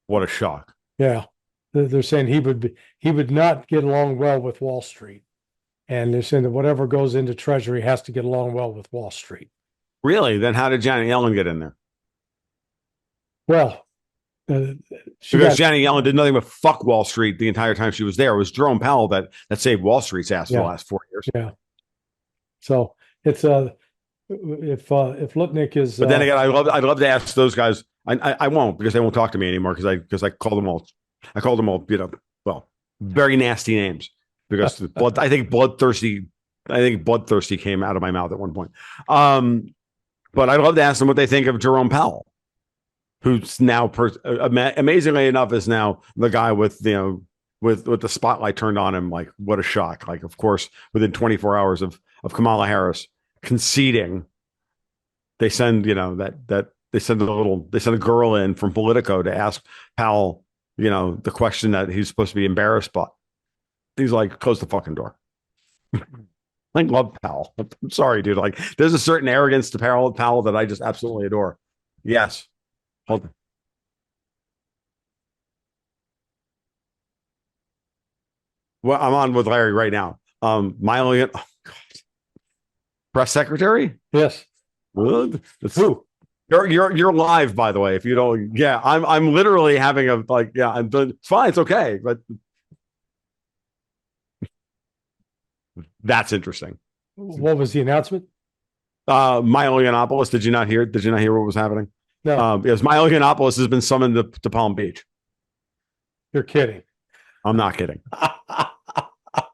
S2: what a shock.
S1: Yeah, they're saying he would not get along well with Wall Street, and they're saying that whatever goes into Treasury has to get along well with Wall Street.
S2: Really? Then how did Janet Yellen get in there?
S1: Well,
S2: because Janet Yellen did nothing but fuck Wall Street the entire time she was there. It was Jerome Powell that saved Wall Street's ass for the last 4 years.
S1: Yeah. So it's if Lutnick is,
S2: but then again, I'd love to ask those guys. I won't, because they won't talk to me anymore, because I called them all, very nasty names, because I think bloodthirsty came out of my mouth at one point. But I'd love to ask them what they think of Jerome Powell, who's now amazingly enough is now the guy with the spotlight turned on him. Like, what a shock. Like, of course, within 24 hours of Kamala Harris conceding, they send they send a girl in from Politico to ask Powell, the question that he's supposed to be embarrassed by. He's like, close the fucking door. I love Powell. I'm sorry, dude. Like, there's a certain arrogance to Powell that I just absolutely adore. Yes. Hold on. Well, I'm on with Larry right now. Milo, oh God. Press secretary?
S1: Yes.
S2: Who? You're live, by the way. If you don't, I'm literally having it's fine, it's okay, but that's interesting.
S1: What was the announcement?
S2: Milo Yiannopoulos. Did you not hear what was happening?
S1: No.
S2: Because Milo Yiannopoulos has been summoned to Palm Beach.
S1: You're kidding.
S2: I'm not kidding.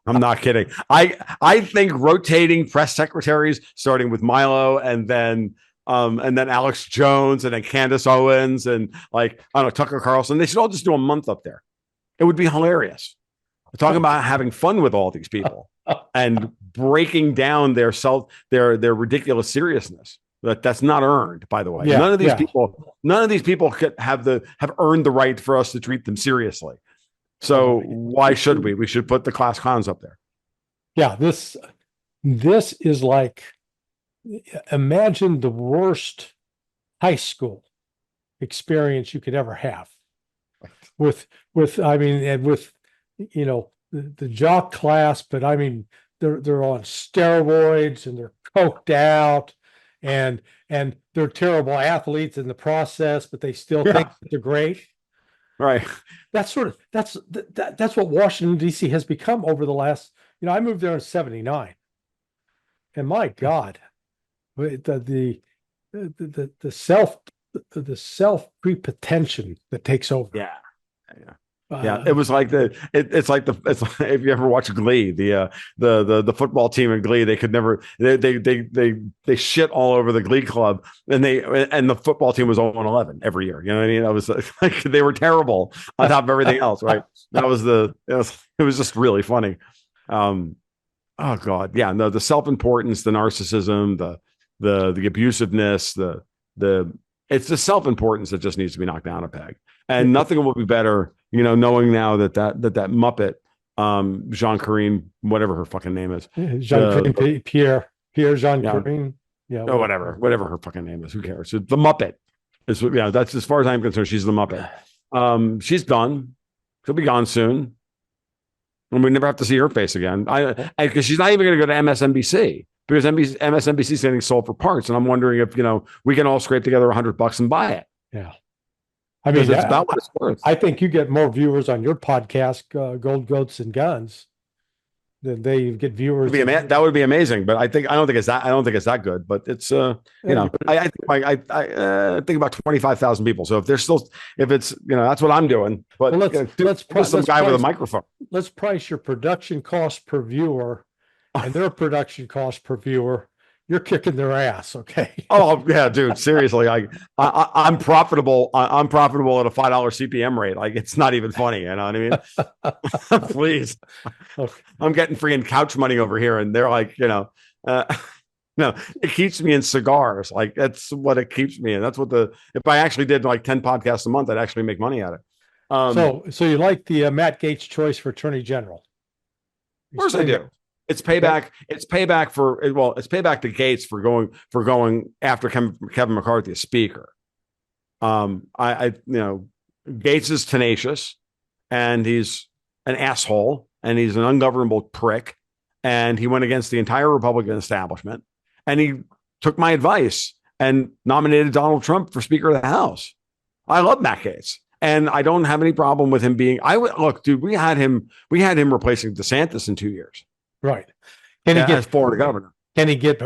S2: I'm not kidding. I think rotating press secretaries, starting with Milo and then Alex Jones and then Candace Owens and Tucker Carlson, they should all just do a month up there. It would be hilarious. Talking about having fun with all these people and breaking down their ridiculous seriousness. That's not earned, by the way.
S1: Yeah,
S2: none of these people have earned the right for us to treat them seriously. So why should we? We should put the class clowns up there.
S1: Yeah, this is like, imagine the worst high school experience you could ever have with the jock class, but I mean they're on steroids and they're coked out and they're terrible athletes in the process, but they still think they're great.
S2: Right.
S1: That's what Washington, D.C. has become over the last, I moved there in 1979. And my God, the self pretension that takes over.
S2: Yeah. It was like it's like if you ever watch Glee, the football team in Glee, they could never they shit all over the Glee club, and the football team was 0-11 every year. You know what I mean? I was like they were terrible on top of everything else, right? It was just really funny. Oh God, yeah. No, the self-importance, the narcissism, the abusiveness, it's the self-importance that just needs to be knocked down a peg. And nothing will be better, knowing now that Muppet, Jean-Karine, whatever her fucking name is.
S1: Jean-Karine Pierre Jean-Karine. Yeah.
S2: Oh, whatever her fucking name is. Who cares? The Muppet is, that's as far as I'm concerned. She's the Muppet. She's done. She'll be gone soon. And we never have to see her face again. Because she's not even going to go to MSNBC. Because MSNBC is getting sold for parts. And I'm wondering if, we can all scrape together $100 and buy it.
S1: Yeah. I mean,
S2: it's about what it's worth.
S1: I think you get more viewers on your podcast, Gold Goats and Guns, Then they get viewers.
S2: That would be amazing, but I don't think it's that. I don't think it's that good. But it's I think about 25,000 people. So if it's that's what I'm doing. But
S1: well, let's
S2: some guy with a microphone.
S1: Let's price your production cost per viewer and their production cost per viewer. You're kicking their ass, okay?
S2: Oh yeah, dude. Seriously, I'm profitable. I'm profitable at a $5 CPM rate. Like it's not even funny. You know what I mean? Please, okay. I'm getting free couch money over here, and they're like, no, it keeps me in cigars. Like that's what it keeps me in. That's what if I actually did like 10 podcasts a month, I'd actually make money at it.
S1: So you like the Matt Gaetz choice for Attorney General?
S2: Of course I do. It's payback. It's payback it's payback to Gaetz for going after Kevin McCarthy as Speaker. Gaetz is tenacious, and he's an asshole, and he's an ungovernable prick, and he went against the entire Republican establishment, and he took my advice and nominated Donald Trump for Speaker of the House. I love Matt Gaetz. And I don't have any problem with him being. Look, dude. We had him replacing DeSantis in 2 years.
S1: Right. Can he get
S2: as Florida governor?
S1: Can he get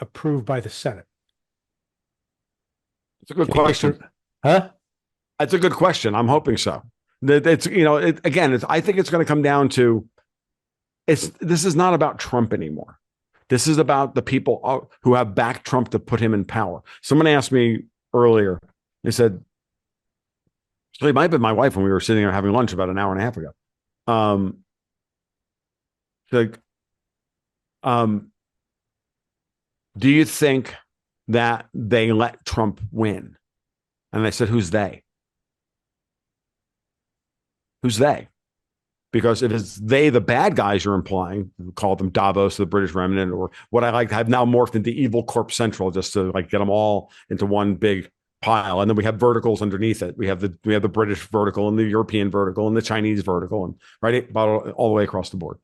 S1: approved by the Senate?
S2: It's a good question.
S1: Huh?
S2: That's a good question. I'm hoping so. It's I think it's going to come down to this is not about Trump anymore. This is about the people who have backed Trump to put him in power. Someone asked me earlier. They said, so it might have been my wife when we were sitting there having lunch about an hour and a half ago. Do you think that they let Trump win? And I said, who's they? Who's they? Because if it's they, the bad guys you're implying, call them Davos, the British remnant, or what I like to have now morphed into Evil Corp Central, just to like get them all into one big pile. And then we have verticals underneath it. We have the British vertical and the European vertical and the Chinese vertical, and right all the way across the board.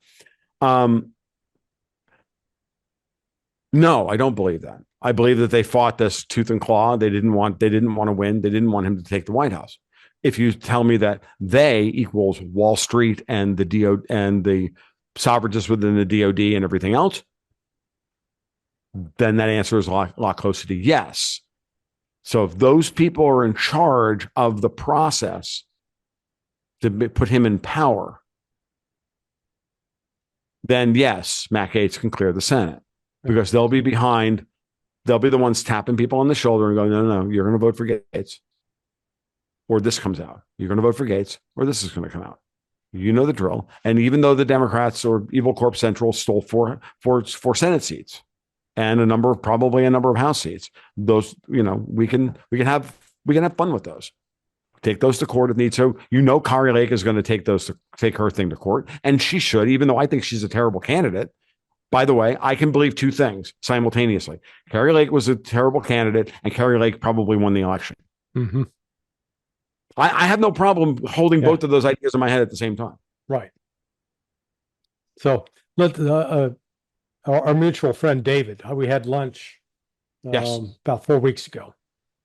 S2: No, I don't believe that. I believe that they fought this tooth and claw. They didn't want to win. They didn't want him to take the White House. If you tell me that they equals Wall Street and the DO and the sovereigntists within the DOD and everything else, then that answer is a lot closer to yes. So if those people are in charge of the process to put him in power, then yes, Matt Gaetz can clear the Senate, because they'll be behind. They'll be the ones tapping people on the shoulder and going, no, you're going to vote for Gaetz, or this comes out. You're going to vote for Gaetz, or this is going to come out. You know the drill. And even though the Democrats or Evil Corp Central stole four Senate seats and probably a number of House seats, those, we can have fun with those. Take those to court if need to. Kari Lake is going to take her thing to court, and she should, even though I think she's a terrible candidate. By the way, I can believe two things simultaneously. Kari Lake was a terrible candidate, and Kari Lake probably won the election.
S1: Mm-hmm.
S2: I have no problem holding both of those ideas in my head at the same time.
S1: Right. So our mutual friend David, we had lunch about 4 weeks ago.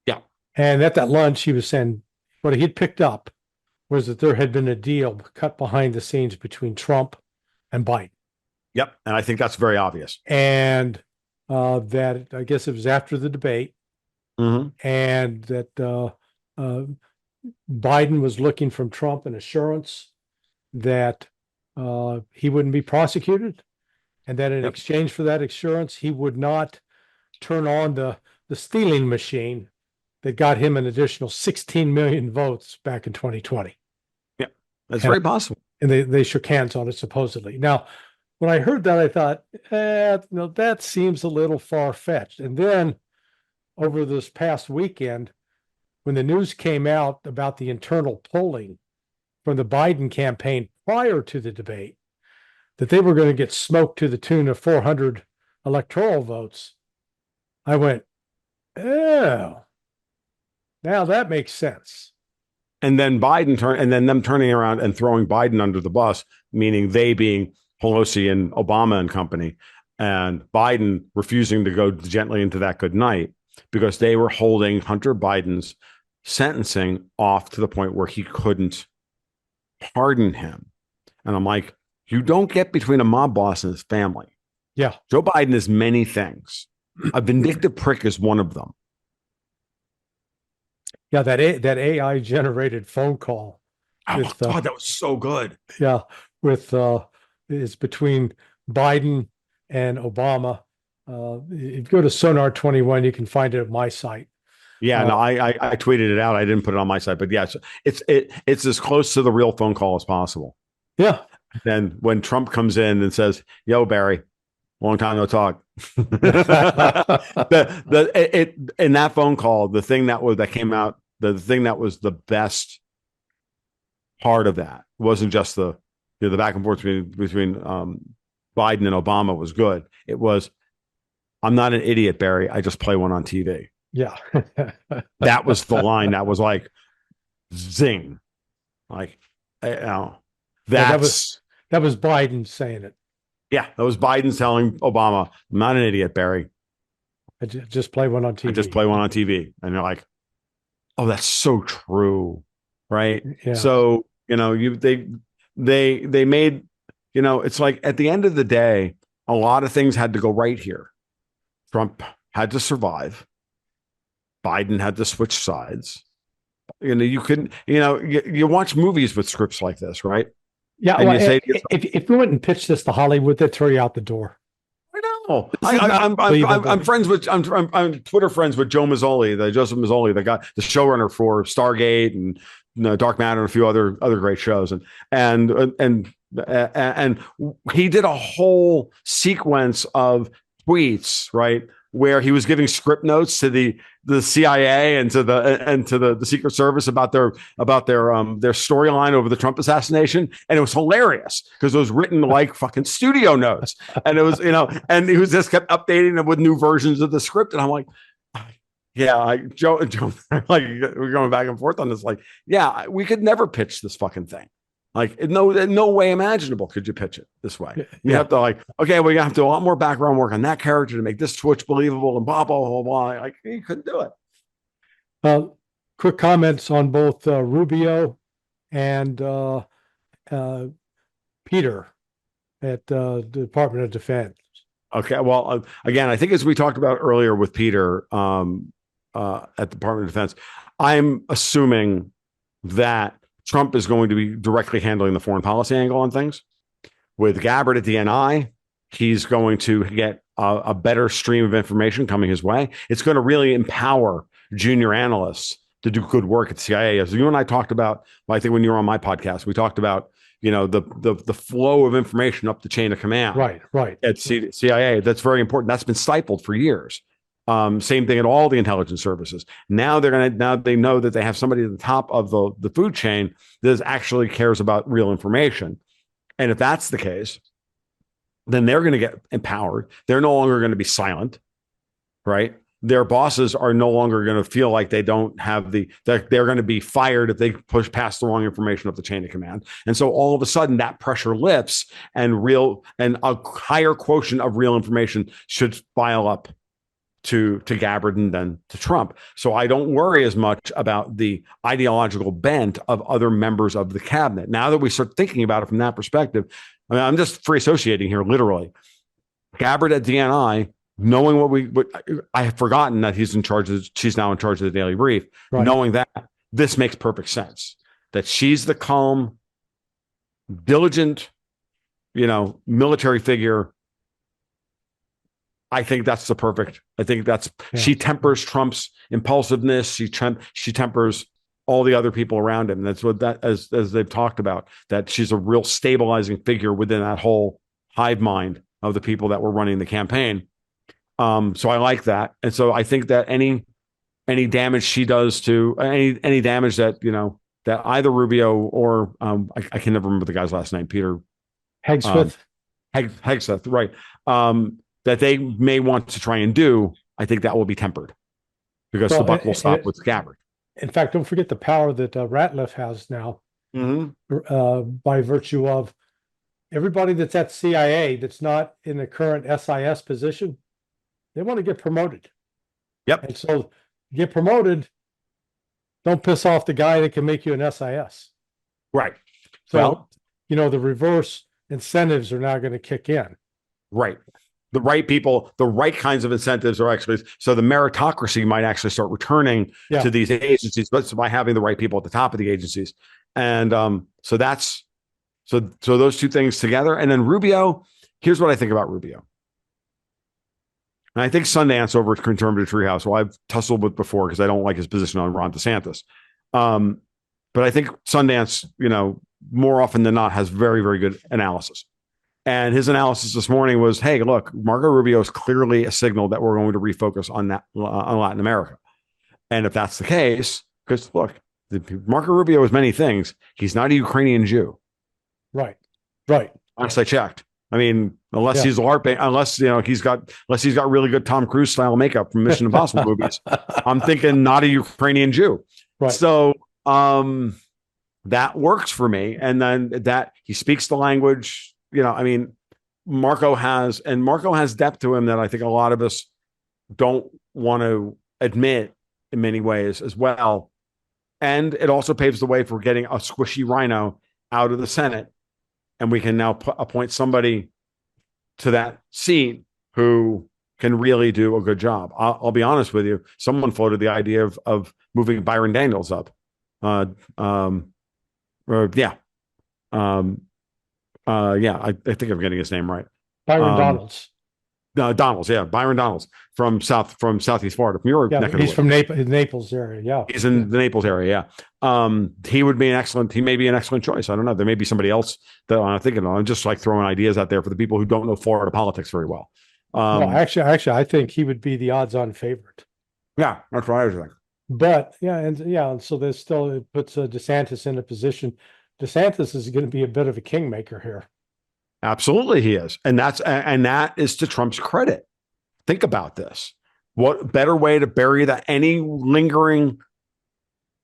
S2: Yeah.
S1: And at that lunch, he was saying what he'd picked up was that there had been a deal cut behind the scenes between Trump and Biden.
S2: Yep. And I think that's very obvious.
S1: And that I guess it was after the debate, and that Biden was looking from Trump an assurance that he wouldn't be prosecuted, and that in exchange for that assurance, he would not turn on the stealing machine that got him an additional 16 million votes back in 2020.
S2: Yeah, that's very possible.
S1: And they shook hands on it, supposedly. Now, when I heard that, I thought, that seems a little far-fetched. And then over this past weekend, when the news came out about the internal polling from the Biden campaign prior to the debate, that they were going to get smoked to the tune of 400 electoral votes, I went, oh, now that makes sense.
S2: And then them turning around and throwing Biden under the bus, meaning they being Pelosi and Obama and company, and Biden refusing to go gently into that good night because they were holding Hunter Biden's sentencing off to the point where he couldn't pardon him. And I'm like, you don't get between a mob boss and his family.
S1: Yeah.
S2: Joe Biden is many things. A vindictive prick is one of them.
S1: Yeah, that AI generated phone call
S2: Oh my
S1: with
S2: God, that was so good.
S1: yeah, with is between Biden and Obama. If you go to Sonar 21, you can find it at my site.
S2: Yeah, no, I tweeted it out. I didn't put it on my site, but yeah, it's as close to the real phone call as possible.
S1: Yeah.
S2: Then when Trump comes in and says, "Yo, Barry, long time no talk," in that phone call, the thing that came out, the thing that was the best part of that wasn't just the back and forth between Biden and Obama was good. It was, "I'm not an idiot, Barry. I just play one on TV."
S1: Yeah.
S2: That was the line that was like zing, like you know,
S1: Yeah,
S2: that's
S1: that was Biden saying it.
S2: yeah, that was Biden telling Obama, "I'm not an idiot, Barry.
S1: Just play one on
S2: I just
S1: TV.
S2: play one on TV." And you're like, "Oh, that's so true, right?"
S1: Yeah.
S2: So they made, it's like at the end of the day, a lot of things had to go right here. Trump had to survive. Biden had to switch sides. You couldn't, you watch movies with scripts like this, right?
S1: Yeah.
S2: And
S1: Well,
S2: you say,
S1: if you went and pitched this to Hollywood, they'd throw you out the door.
S2: I know.
S1: This is not
S2: I'm friends with I'm Twitter friends with Joseph Mazzoli, the guy, the showrunner for Stargate and Dark Matter and a few other great shows, and he did a whole sequence of tweets, right, where he was giving script notes to the CIA and to the Secret Service about their storyline over the Trump assassination, and it was hilarious because it was written like fucking studio notes, and it was and he was just kept updating them with new versions of the script, and I'm like, yeah, Joe, like we're going back and forth on this, like, yeah, we could never pitch this fucking thing. Like, no way imaginable could you pitch it this way. You have to okay, we have to do a lot more background work on that character to make this Twitch believable and blah, blah, blah, blah. Like, you couldn't do it.
S1: Quick comments on both Rubio and Peter at the Department of Defense.
S2: Okay, well, again, I think as we talked about earlier with Peter at the Department of Defense, I'm assuming that Trump is going to be directly handling the foreign policy angle on things. With Gabbard at DNI, he's going to get a better stream of information coming his way. It's going to really empower junior analysts to do good work at the CIA. As you and I talked about, well, I think when you were on my podcast, we talked about the flow of information up the chain of command.
S1: Right.
S2: At CIA, that's very important. That's been stifled for years. Same thing at all the intelligence services. Now they know that they have somebody at the top of the food chain that actually cares about real information. And if that's the case, then they're going to get empowered. They're no longer going to be silent, right? Their bosses are no longer going to feel like they don't have they're going to be fired if they push past the wrong information up the chain of command. And so all of a sudden that pressure lifts and a higher quotient of real information should file up to Gabbard and then to Trump. So I don't worry as much about the ideological bent of other members of the cabinet. Now that we start thinking about it from that perspective, I mean, I'm just free associating here, literally. Gabbard at DNI, knowing what I have forgotten that she's now in charge of the Daily Brief, right. Knowing that this makes perfect sense, that she's the calm, diligent, military figure. I think that's she tempers Trump's impulsiveness. She tempers all the other people around him. And that's what as they've talked about, that she's a real stabilizing figure within that whole hive mind of the people that were running the campaign. So I like that. And so I think that any damage she does to any damage that, that either Rubio or I can never remember the guy's last name, Peter
S1: Hegseth.
S2: Hegseth, right. That they may want to try and do, I think that will be tempered because the buck will stop with Gabbard.
S1: In fact, don't forget the power that Ratliff has now by virtue of everybody that's at CIA that's not in the current SIS position. They want to get promoted.
S2: Yep.
S1: And so get promoted, don't piss off the guy that can make you an SIS.
S2: Right.
S1: So, the reverse incentives are now going to kick in.
S2: Right. The right people, the right kinds of incentives are actually, so the meritocracy might actually start returning to these agencies, but by having the right people at the top of the agencies. And so those two things together. And then Rubio, here's what I think about Rubio. And I think Sundance over at Conservative Treehouse, who I've tussled with before because I don't like his position on Ron DeSantis. But I think Sundance, more often than not, has very, very good analysis. And his analysis this morning was, hey, look, Marco Rubio is clearly a signal that we're going to refocus on Latin America. And if that's the case, because look, Marco Rubio is many things. He's not a Ukrainian Jew.
S1: Right.
S2: Last I checked. I mean, unless he's LARPing, unless he's got really good Tom Cruise style makeup from Mission Impossible movies. I'm thinking not a Ukrainian Jew. Right. So that works for me. And then that he speaks the language. Marco has depth to him that I think a lot of us don't want to admit in many ways as well. And it also paves the way for getting a squishy rhino out of the Senate. And we can now appoint somebody to that seat who can really do a good job. I'll be honest with you. Someone floated the idea of moving Byron Daniels up. I think I'm getting his name right.
S1: Byron Donalds.
S2: Byron Donalds from Southeast Florida. From your neck of the
S1: he's from Naples area. Yeah,
S2: he's in the Naples area. Yeah, he would be he may be an excellent choice. I don't know. There may be somebody else that I'm thinking of. I'm just like throwing ideas out there for the people who don't know Florida politics very well.
S1: Actually, I think he would be the odds-on favorite.
S2: Yeah, that's what I was thinking.
S1: But so there's still, it puts DeSantis in a position. DeSantis is going to be a bit of a kingmaker here.
S2: Absolutely, he is, and that is to Trump's credit. Think about this: what better way to bury any lingering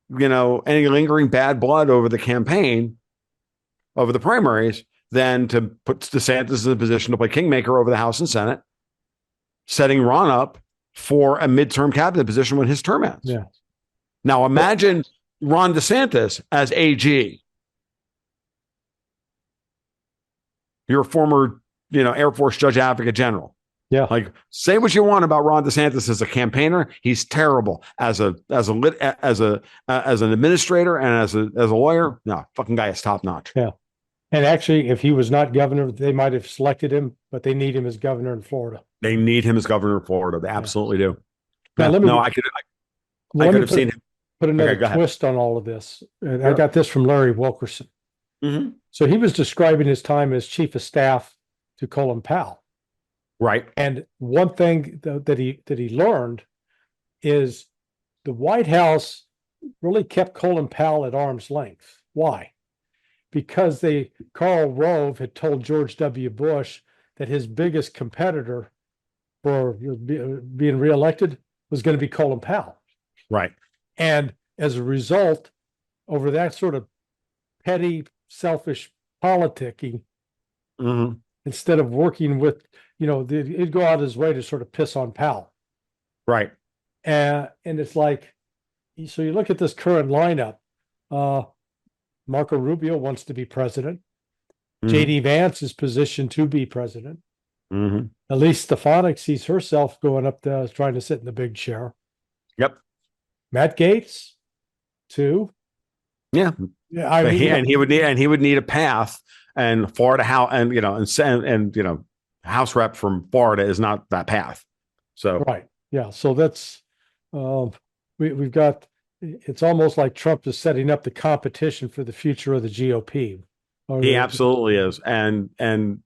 S2: bad blood over the campaign, over the primaries, than to put DeSantis in a position to play kingmaker over the House and Senate, setting Ron up for a midterm cabinet position when his term ends.
S1: Yeah.
S2: Now imagine Ron DeSantis as AG. You're a former, Air Force Judge Advocate General.
S1: Yeah.
S2: Like, say what you want about Ron DeSantis as a campaigner. He's terrible as an administrator and as a lawyer. No, fucking guy is top notch.
S1: Yeah. And actually, if he was not governor, they might have selected him, but they need him as governor in Florida.
S2: They need him as governor of Florida. They absolutely do.
S1: Now,
S2: I could have seen him.
S1: Put another twist on all of this. Sure. I got this from Larry Wilkerson. Mm-hmm. So he was describing his time as chief of staff to Colin Powell.
S2: Right.
S1: And one thing that he learned is the White House really kept Colin Powell at arm's length. Why? Because Karl Rove had told George W. Bush that his biggest competitor for being reelected was going to be Colin Powell.
S2: Right.
S1: And as a result, over that sort of petty, selfish politicking, mm-hmm. instead of working with, he'd go out of his way to sort of piss on Powell.
S2: Right.
S1: And it's like, so you look at this current lineup, Marco Rubio wants to be president. Mm-hmm. J.D. Vance is positioned to be president. Mm-hmm. Elise Stefanik sees herself going up there trying to sit in the big chair.
S2: Yep.
S1: Matt Gaetz, too.
S2: Yeah. He would need a path, and Florida House and House rep from Florida is not that path. So
S1: right. Yeah. So that's we've got. It's almost like Trump is setting up the competition for the future of the GOP.
S2: He absolutely is, and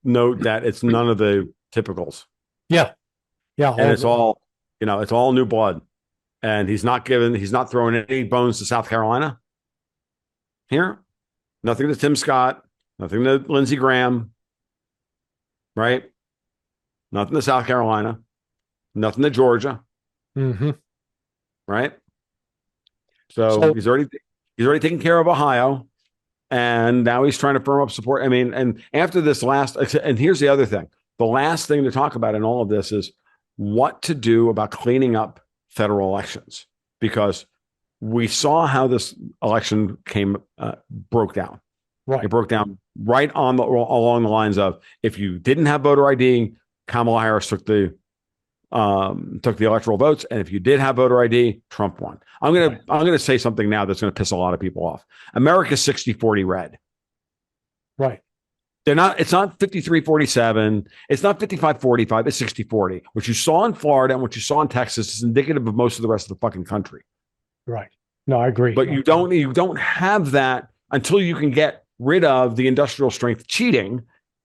S2: note that it's none of the typicals.
S1: Yeah.
S2: And it's all new blood. And he's not throwing any bones to South Carolina here. Nothing to Tim Scott, nothing to Lindsey Graham, right? Nothing to South Carolina, nothing to Georgia,
S1: mm-hmm.
S2: right? So he's already taken care of Ohio, and now he's trying to firm up support. I mean, and after this and here's the other thing. The last thing to talk about in all of this is what to do about cleaning up federal elections, because we saw how this election broke down.
S1: Right.
S2: It broke down right on along the lines of, if you didn't have voter ID, Kamala Harris took the electoral votes, and if you did have voter ID, Trump won. I'm gonna say something now that's gonna piss a lot of people off. America's 60-40 red.
S1: Right.
S2: They're not. It's not 53-47. It's not 55-45. It's 60-40. What you saw in Florida and what you saw in Texas is indicative of most of the rest of the fucking country.
S1: Right. No, I agree.
S2: But you don't have that until you can get rid of the industrial strength cheating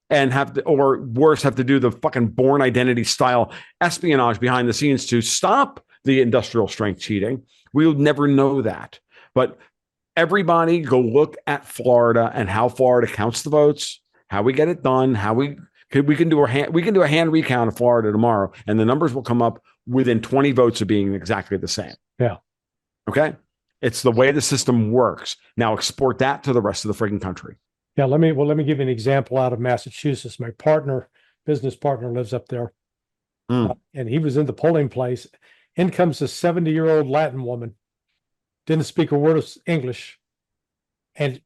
S2: and have to, or worse, have to do the fucking Bourne Identity style espionage behind the scenes to stop the industrial strength cheating. We'll never know that. But everybody go look at Florida and how Florida counts the votes, how we get it done, how we can do a hand recount of Florida tomorrow, and the numbers will come up within 20 votes of being exactly the same.
S1: Yeah.
S2: Okay. It's the way the system works. Now export that to the rest of the freaking country.
S1: Yeah. Let me give you an example out of Massachusetts. My business partner lives up there. And he was in the polling place. In comes a 70-year-old Latin woman, didn't speak a word of English. And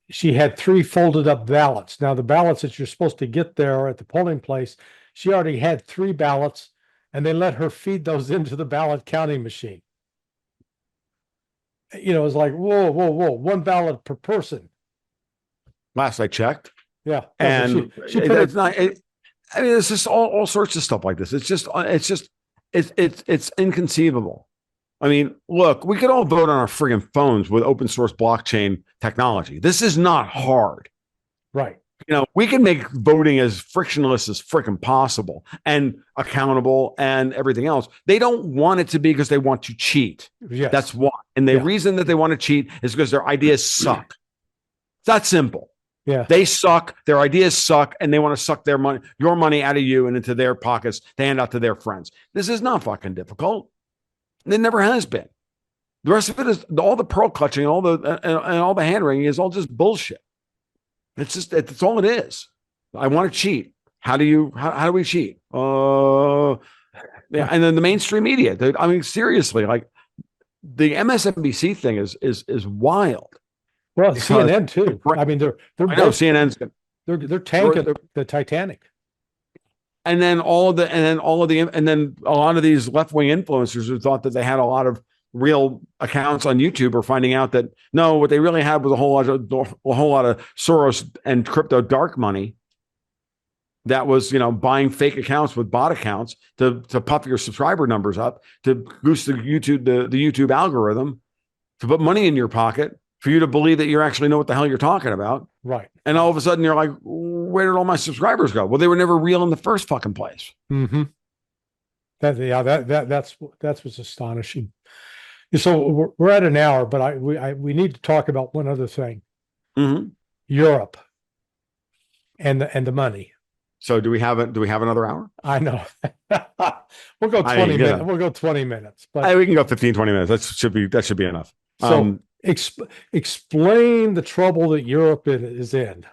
S1: she had 3 folded up ballots. Now, the ballots that you're supposed to get there at the polling place, she already had 3 ballots, and they let her feed those into the ballot counting machine. It was like, whoa, 1 ballot per person.
S2: Last I checked.
S1: Yeah.
S2: And
S1: she put
S2: it's not, I mean, it's just all sorts of stuff like this. It's inconceivable. I mean, look, we could all vote on our friggin' phones with open source blockchain technology. This is not hard.
S1: Right.
S2: We can make voting as frictionless as freaking possible and accountable and everything else. They don't want it to be because they want to cheat.
S1: Yes.
S2: That's why. And the reason that they want to cheat is because their ideas suck. It's that simple.
S1: Yeah.
S2: They suck. Their ideas suck, and they want to suck your money out of you and into their pockets to hand out to their friends. This is not fucking difficult. It never has been. The rest of it is all the pearl clutching, all the hand wringing is all just bullshit. It's all it is. I want to cheat. How do we cheat? Yeah, and then the mainstream media. I mean, seriously, like the MSNBC thing is wild.
S1: Well, CNN too. I mean, they're
S2: CNN's
S1: they're tanking the Titanic.
S2: And then a lot of these left-wing influencers who thought that they had a lot of real accounts on YouTube are finding out that no, what they really had was a whole lot of Soros and crypto dark money that was, buying fake accounts with bot accounts to puff your subscriber numbers up, to boost the YouTube algorithm, to put money in your pocket for you to believe that you actually know what the hell you're talking about.
S1: Right.
S2: And all of a sudden you're like, where did all my subscribers go? Well, they were never real in the first fucking place.
S1: Mm-hmm. That's what's astonishing. So we're at an hour, but we need to talk about one other thing.
S2: Mm-hmm.
S1: Europe and the money.
S2: So do we have another hour?
S1: I know. We'll go 20 minutes. We'll go 20 minutes. But
S2: we can go 15, 20 minutes. That should be enough.
S1: So explain the trouble that Europe is in.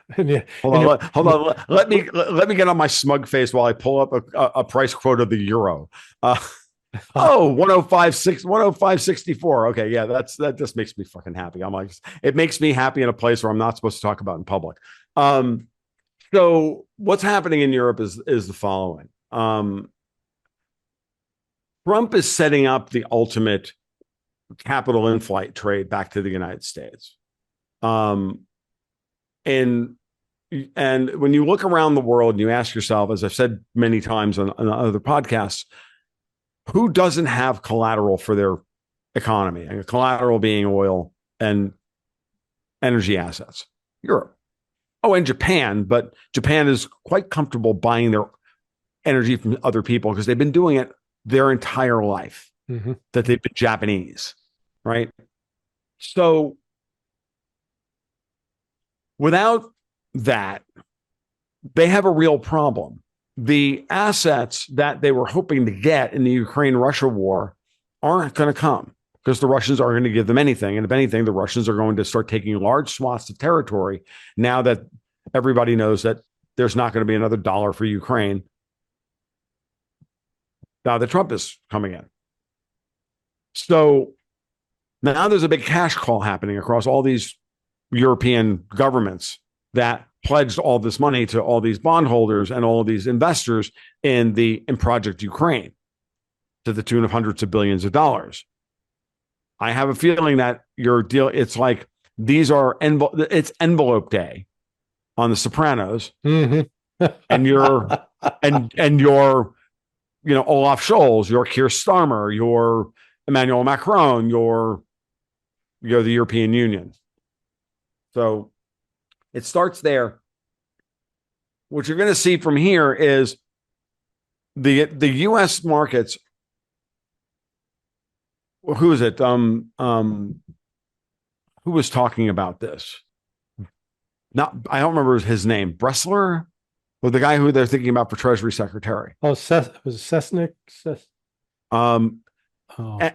S2: Hold on. Let me get on my smug face while I pull up a price quote of the euro. 105.64. Okay, yeah, that just makes me fucking happy. I'm like, it makes me happy in a place where I'm not supposed to talk about in public. So what's happening in Europe is the following. Trump is setting up the ultimate capital in-flight trade back to the United States. And when you look around the world and you ask yourself, as I've said many times on other podcasts, who doesn't have collateral for their economy? And collateral being oil and energy assets. Europe. Oh, and Japan, but Japan is quite comfortable buying their energy from other people because they've been doing it their entire life, that they've been Japanese, right? So without that, they have a real problem. The assets that they were hoping to get in the Ukraine-Russia war aren't going to come because the Russians aren't going to give them anything. And if anything, the Russians are going to start taking large swaths of territory now that everybody knows that there's not going to be another dollar for Ukraine now that Trump is coming in. So now there's a big cash call happening across all these European governments that pledged all this money to all these bondholders and all of these investors in Project Ukraine to the tune of hundreds of billions of dollars. I have a feeling that your deal, it's like it's envelope day on The Sopranos, and you're Olaf Scholz, you're Keir Starmer, you're Emmanuel Macron, you're the European Union. So it starts there. What you're going to see from here is the U.S. markets. Who is it? Who was talking about this? I don't remember his name. Bressler, or the guy who they're thinking about for Treasury Secretary.
S1: Oh, was it Sesnick?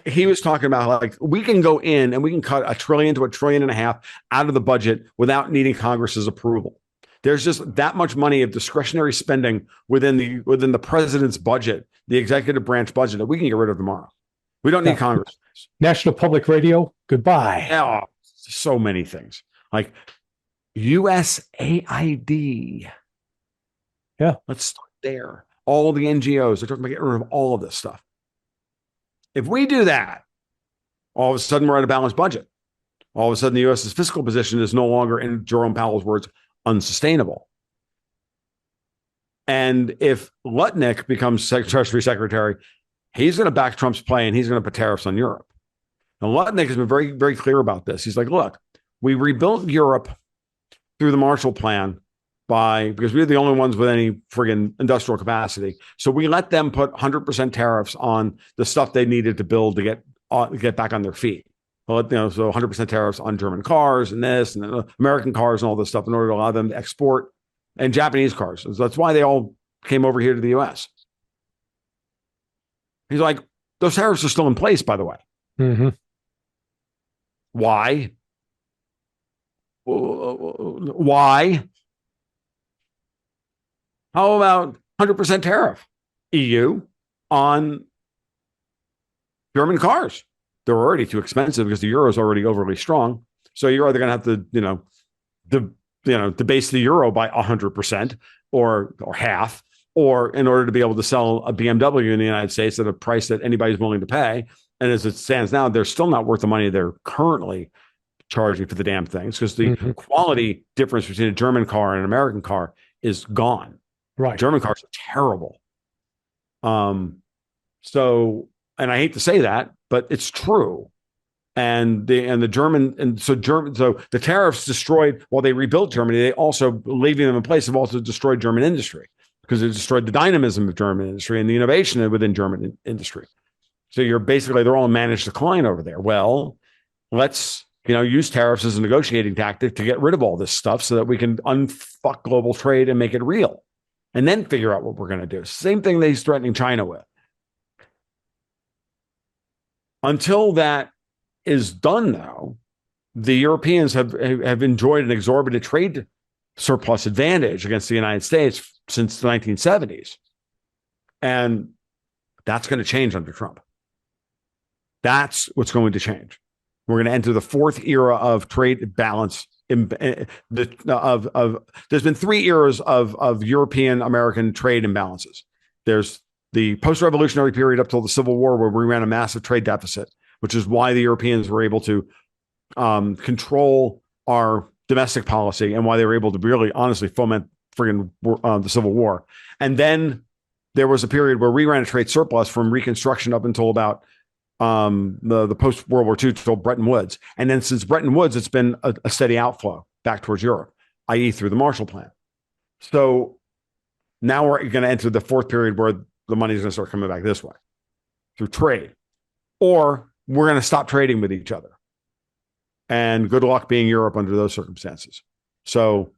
S2: He was talking about like we can go in and we can cut $1 trillion to $1.5 trillion out of the budget without needing Congress's approval. There's just that much money of discretionary spending within the president's budget, the executive branch budget, that we can get rid of tomorrow. We don't need Congress.
S1: National Public Radio, goodbye.
S2: Oh, so many things like USAID.
S1: Yeah,
S2: let's start there. All the NGOs are talking about getting rid of all of this stuff. If we do that, all of a sudden we're at a balanced budget. All of a sudden the U.S.'s fiscal position is no longer, in Jerome Powell's words, unsustainable. And if Lutnick becomes Treasury Secretary, he's going to back Trump's play and he's going to put tariffs on Europe. And Lutnick has been very, very clear about this. He's like, look, we rebuilt Europe through the Marshall Plan because we were the only ones with any friggin' industrial capacity. So we let them put 100% tariffs on the stuff they needed to build to get back on their feet. So 100% tariffs on German cars and this and American cars and all this stuff in order to allow them to export, and Japanese cars. So that's why they all came over here to the U.S. He's like, those tariffs are still in place, by the way.
S1: Mm-hmm.
S2: Why? Why? How about 100% tariff, EU, on German cars? They're already too expensive because the euro is already overly strong. So you're either going to have to, debase the euro by 100% or half, or in order to be able to sell a BMW in the United States at a price that anybody's willing to pay. And as it stands now, they're still not worth the money they're currently charging for the damn things, because the quality difference between a German car and an American car is gone.
S1: Right.
S2: German cars are terrible. So, and I hate to say that, but it's true. So the tariffs destroyed, while they rebuilt Germany, they also, leaving them in place, have also destroyed German industry, because it destroyed the dynamism of German industry and the innovation within German industry. So they're all in managed decline over there. Well, let's use tariffs as a negotiating tactic to get rid of all this stuff so that we can unfuck global trade and make it real, and then figure out what we're going to do. Same thing that he's threatening China with. Until that is done, though, the Europeans have enjoyed an exorbitant trade surplus advantage against the United States since the 1970s. And that's going to change under Trump. That's what's going to change. We're going to enter the fourth era of trade balance. There's been 3 eras of European American trade imbalances. There's the post-revolutionary period up till the Civil War, where we ran a massive trade deficit, which is why the Europeans were able to control our domestic policy, and why they were able to really honestly foment the Civil War. And then there was a period where we ran a trade surplus from Reconstruction up until about the post-World War II till Bretton Woods. And then since Bretton Woods, it's been a steady outflow back towards Europe, i.e. through the Marshall Plan. So now we're going to enter the fourth period where the money is going to start coming back this way through trade, or we're going to stop trading with each other. And good luck being Europe under those circumstances. So,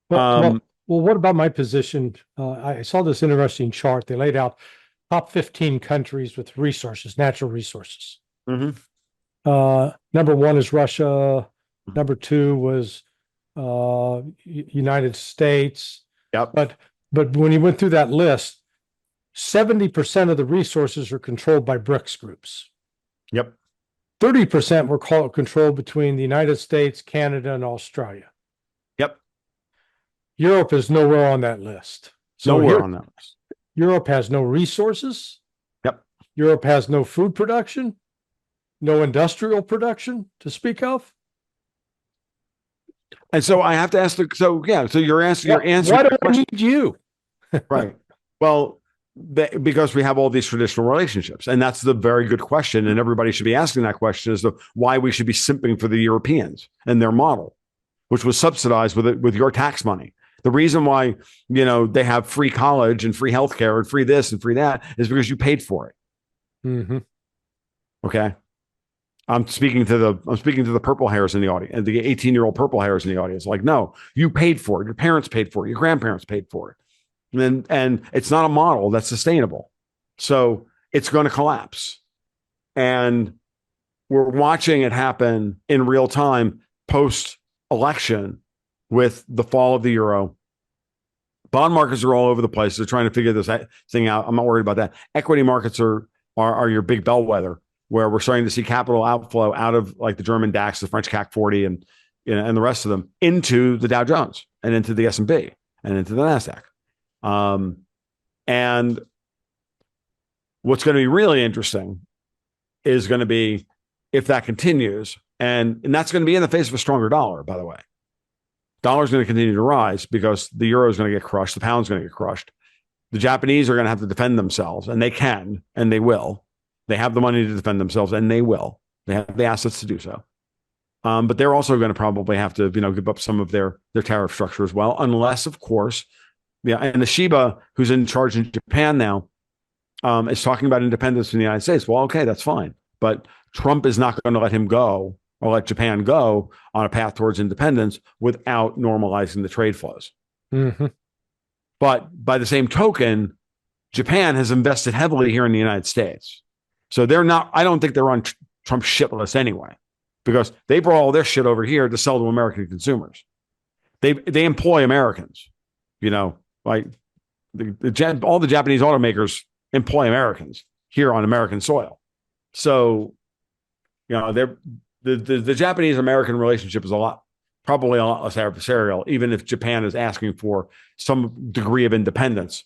S1: well, what about my position? I saw this interesting chart. They laid out top 15 countries with resources, natural resources.
S2: Mm-hmm.
S1: Number 1 is Russia. Number 2 was United States.
S2: Yep.
S1: But when you went through that list, 70% of the resources are controlled by BRICS groups.
S2: Yep.
S1: 30% were controlled between the United States, Canada, and Australia.
S2: Yep.
S1: Europe is nowhere on that list. So
S2: Nowhere
S1: here,
S2: on that list.
S1: Europe has no resources.
S2: Yep.
S1: Europe has no food production, no industrial production to speak of.
S2: And so I have to ask. So you're answering. You're answering.
S1: Why do I need you?
S2: Right. Well, because we have all these traditional relationships, and that's the very good question. And everybody should be asking that question: as to why we should be simping for the Europeans and their model, which was subsidized with your tax money. The reason why they have free college and free healthcare and free this and free that is because you paid for it.
S1: Mm-hmm.
S2: Okay. I'm speaking to the purple hairs in the audience, the 18-year-old purple hairs in the audience. Like, no, you paid for it. Your parents paid for it. Your grandparents paid for it. And it's not a model that's sustainable. So it's going to collapse. And we're watching it happen in real time post-election with the fall of the euro. Bond markets are all over the place. They're trying to figure this thing out. I'm not worried about that. Equity markets are your big bellwether, where we're starting to see capital outflow out of like the German DAX, the French CAC 40, and the rest of them into the Dow Jones and into the S&P and into the NASDAQ. And what's going to be really interesting is going to be if that continues, and that's going to be in the face of a stronger dollar, by the way. Dollar's going to continue to rise because the euro is going to get crushed. The pound's going to get crushed. The Japanese are going to have to defend themselves, and they can, and they will. They have the money to defend themselves, and they will. They have the assets to do so. But they're also going to probably have to, give up some of their tariff structure as well, unless, of course, and the Shiba, who's in charge in Japan now, is talking about independence in the United States. Well, okay, that's fine. But Trump is not going to let him go or let Japan go on a path towards independence without normalizing the trade flows.
S1: Mm-hmm.
S2: But by the same token, Japan has invested heavily here in the United States. So they're not, I don't think they're on Trump's shit list anyway, because they brought all their shit over here to sell to American consumers. They employ Americans, like all the Japanese automakers employ Americans here on American soil. So, the Japanese American relationship is probably a lot less adversarial, even if Japan is asking for some degree of independence,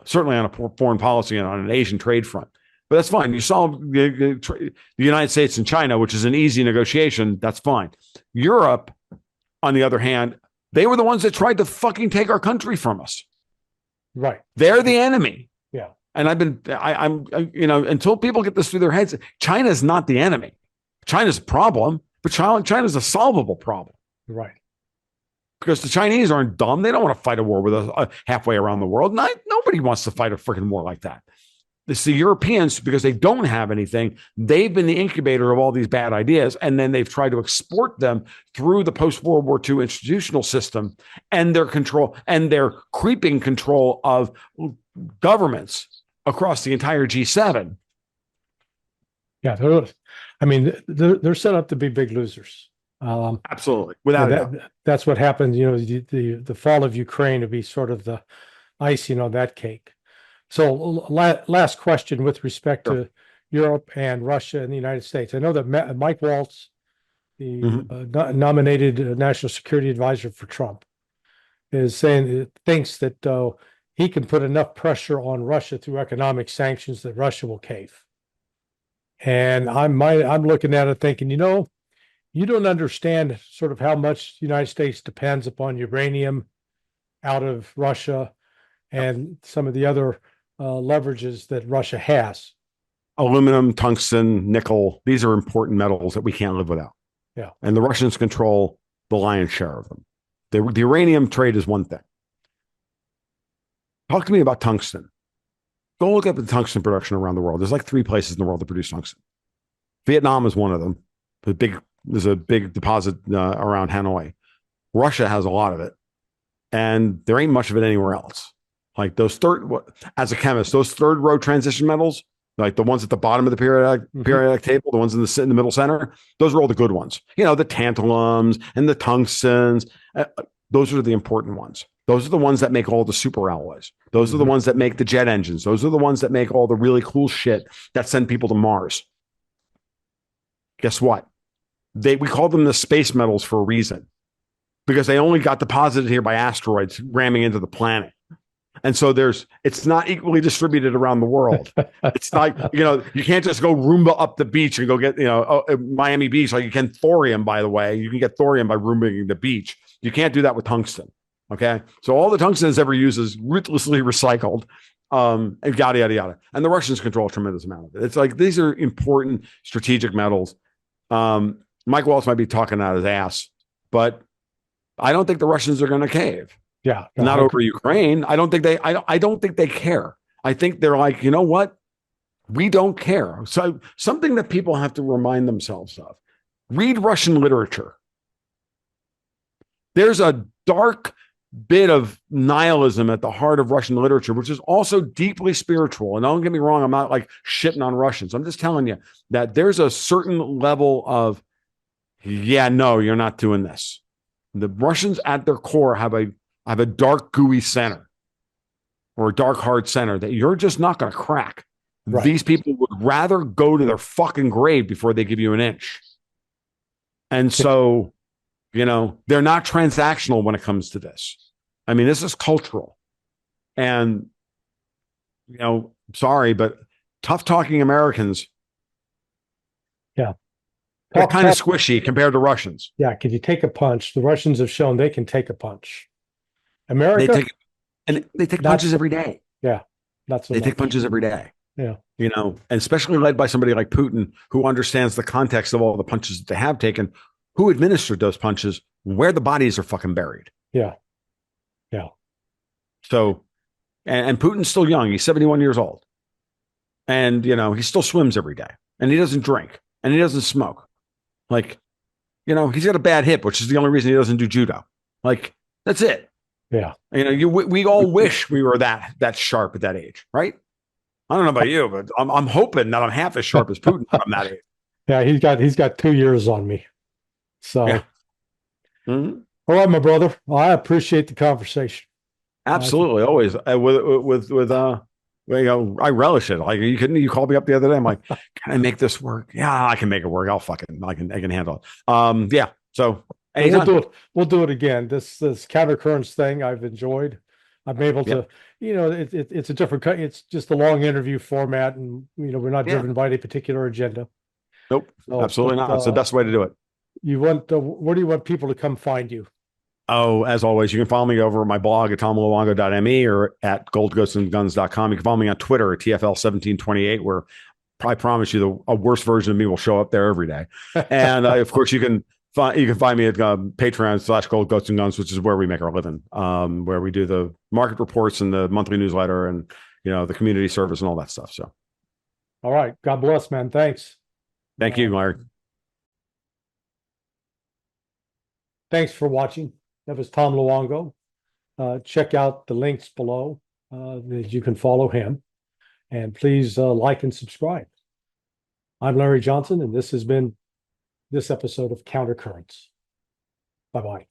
S2: certainly on a foreign policy and on an Asian trade front. But that's fine. You solve the United States and China, which is an easy negotiation. That's fine. Europe, on the other hand, they were the ones that tried to fucking take our country from us.
S1: Right.
S2: They're the enemy.
S1: Yeah.
S2: And I'm until people get this through their heads, China's not the enemy. China's a problem, but China's a solvable problem.
S1: Right.
S2: Because the Chinese aren't dumb. They don't want to fight a war with us halfway around the world. Nobody wants to fight a freaking war like that. It's the Europeans, because they don't have anything. They've been the incubator of all these bad ideas, and then they've tried to export them through the post-World War II institutional system and their control and their creeping control of governments across the entire G7.
S1: Yeah, they're set up to be big losers.
S2: Absolutely, without a doubt.
S1: That's what happened. The fall of Ukraine to be sort of the icing on that cake. So last question with respect to Europe and Russia and the United States. I know that Mike Waltz, the nominated national security advisor for Trump, is saying thinks that he can put enough pressure on Russia through economic sanctions that Russia will cave. And I'm looking at it thinking, you don't understand sort of how much the United States depends upon uranium out of Russia and some of the other leverages that Russia has.
S2: Aluminum, tungsten, nickel, these are important metals that we can't live without.
S1: Yeah.
S2: And the Russians control the lion's share of them. The uranium trade is one thing. Talk to me about tungsten. Go look at the tungsten production around the world. There's like 3 places in the world that produce tungsten. Vietnam is one of them. There's a big deposit around Hanoi. Russia has a lot of it. And there ain't much of it anywhere else. Like as a chemist, those third row transition metals, like the ones at the bottom of the periodic table, the ones in the middle center, those are all the good ones. The tantalums and the tungstens. Those are the important ones. Those are the ones that make all the super alloys. Those are the ones that make the jet engines. Those are the ones that make all the really cool shit that send people to Mars. Guess what? We call them the space metals for a reason. because they only got deposited here by asteroids ramming into the planet. And so it's not equally distributed around the world. It's like, you can't just go Roomba up the beach and go get, Miami Beach, like you can thorium, by the way. You can get thorium by Roombaing the beach. You can't do that with tungsten. Okay. So all the tungsten is ever used is ruthlessly recycled, and yada, yada, yada. And the Russians control a tremendous amount of it. It's like, these are important strategic metals. Mike Waltz might be talking out his ass, but I don't think the Russians are going to cave.
S1: Yeah,
S2: not over Ukraine. I don't think they care. I think they're like, you know what? We don't care. So something that people have to remind themselves of: read Russian literature. There's a dark bit of nihilism at the heart of Russian literature, which is also deeply spiritual. And don't get me wrong, I'm not like shitting on Russians. I'm just telling you that there's a certain level of, yeah, no, you're not doing this. The Russians at their core have a dark, gooey center, or a dark, hard center that you're just not going to crack. Right. These people would rather go to their fucking grave before they give you an inch. And so, they're not transactional when it comes to this. I mean, this is cultural. And, sorry, but tough talking Americans.
S1: Yeah.
S2: They're kind of squishy compared to Russians.
S1: Yeah. Can you take a punch? The Russians have shown they can take a punch. America,
S2: they take punches every day.
S1: Yeah, that's
S2: they take punches every day.
S1: Yeah,
S2: and especially led by somebody like Putin, who understands the context of all the punches that they have taken, who administered those punches, where the bodies are fucking buried.
S1: Yeah.
S2: So, and Putin's still young. He's 71 years old, and he still swims every day, and he doesn't drink, and he doesn't smoke. Like, he's got a bad hip, which is the only reason he doesn't do judo. Like, that's it.
S1: Yeah.
S2: We all wish we were that sharp at that age, right? I don't know about you, but I'm hoping that I'm half as sharp as Putin from that age.
S1: Yeah, he's got 2 years on me. So,
S2: yeah. Mm-hmm.
S1: All right, my brother. Well, I appreciate the conversation.
S2: Absolutely, always with I relish it. Like you called me up the other day. I'm like, can I make this work? Yeah, I can make it work. I can handle it. Yeah. So.
S1: We'll do it again. This countercurrents thing I've enjoyed. I'm able to, it's a different, it's just a long interview format, and we're not driven by any particular agenda.
S2: Nope, absolutely not. It's the best way to do it.
S1: Where do you want people to come find you?
S2: Oh, as always, you can follow me over at my blog at tomluongo.me or at goldghostsandguns.com. You can follow me on Twitter at TFL1728, where I promise you a worse version of me will show up there every day. And of course, you can find me at Patreon/goldghostsandguns, which is where we make our living, where we do the market reports and the monthly newsletter and, the community service and all that stuff. So.
S1: All right. God bless, man. Thanks.
S2: Thank you, Larry.
S1: Thanks for watching. That was Tom Luongo. Check out the links below that you can follow him, and please like and subscribe. I'm Larry Johnson, and this has been this episode of Countercurrents. Bye-bye.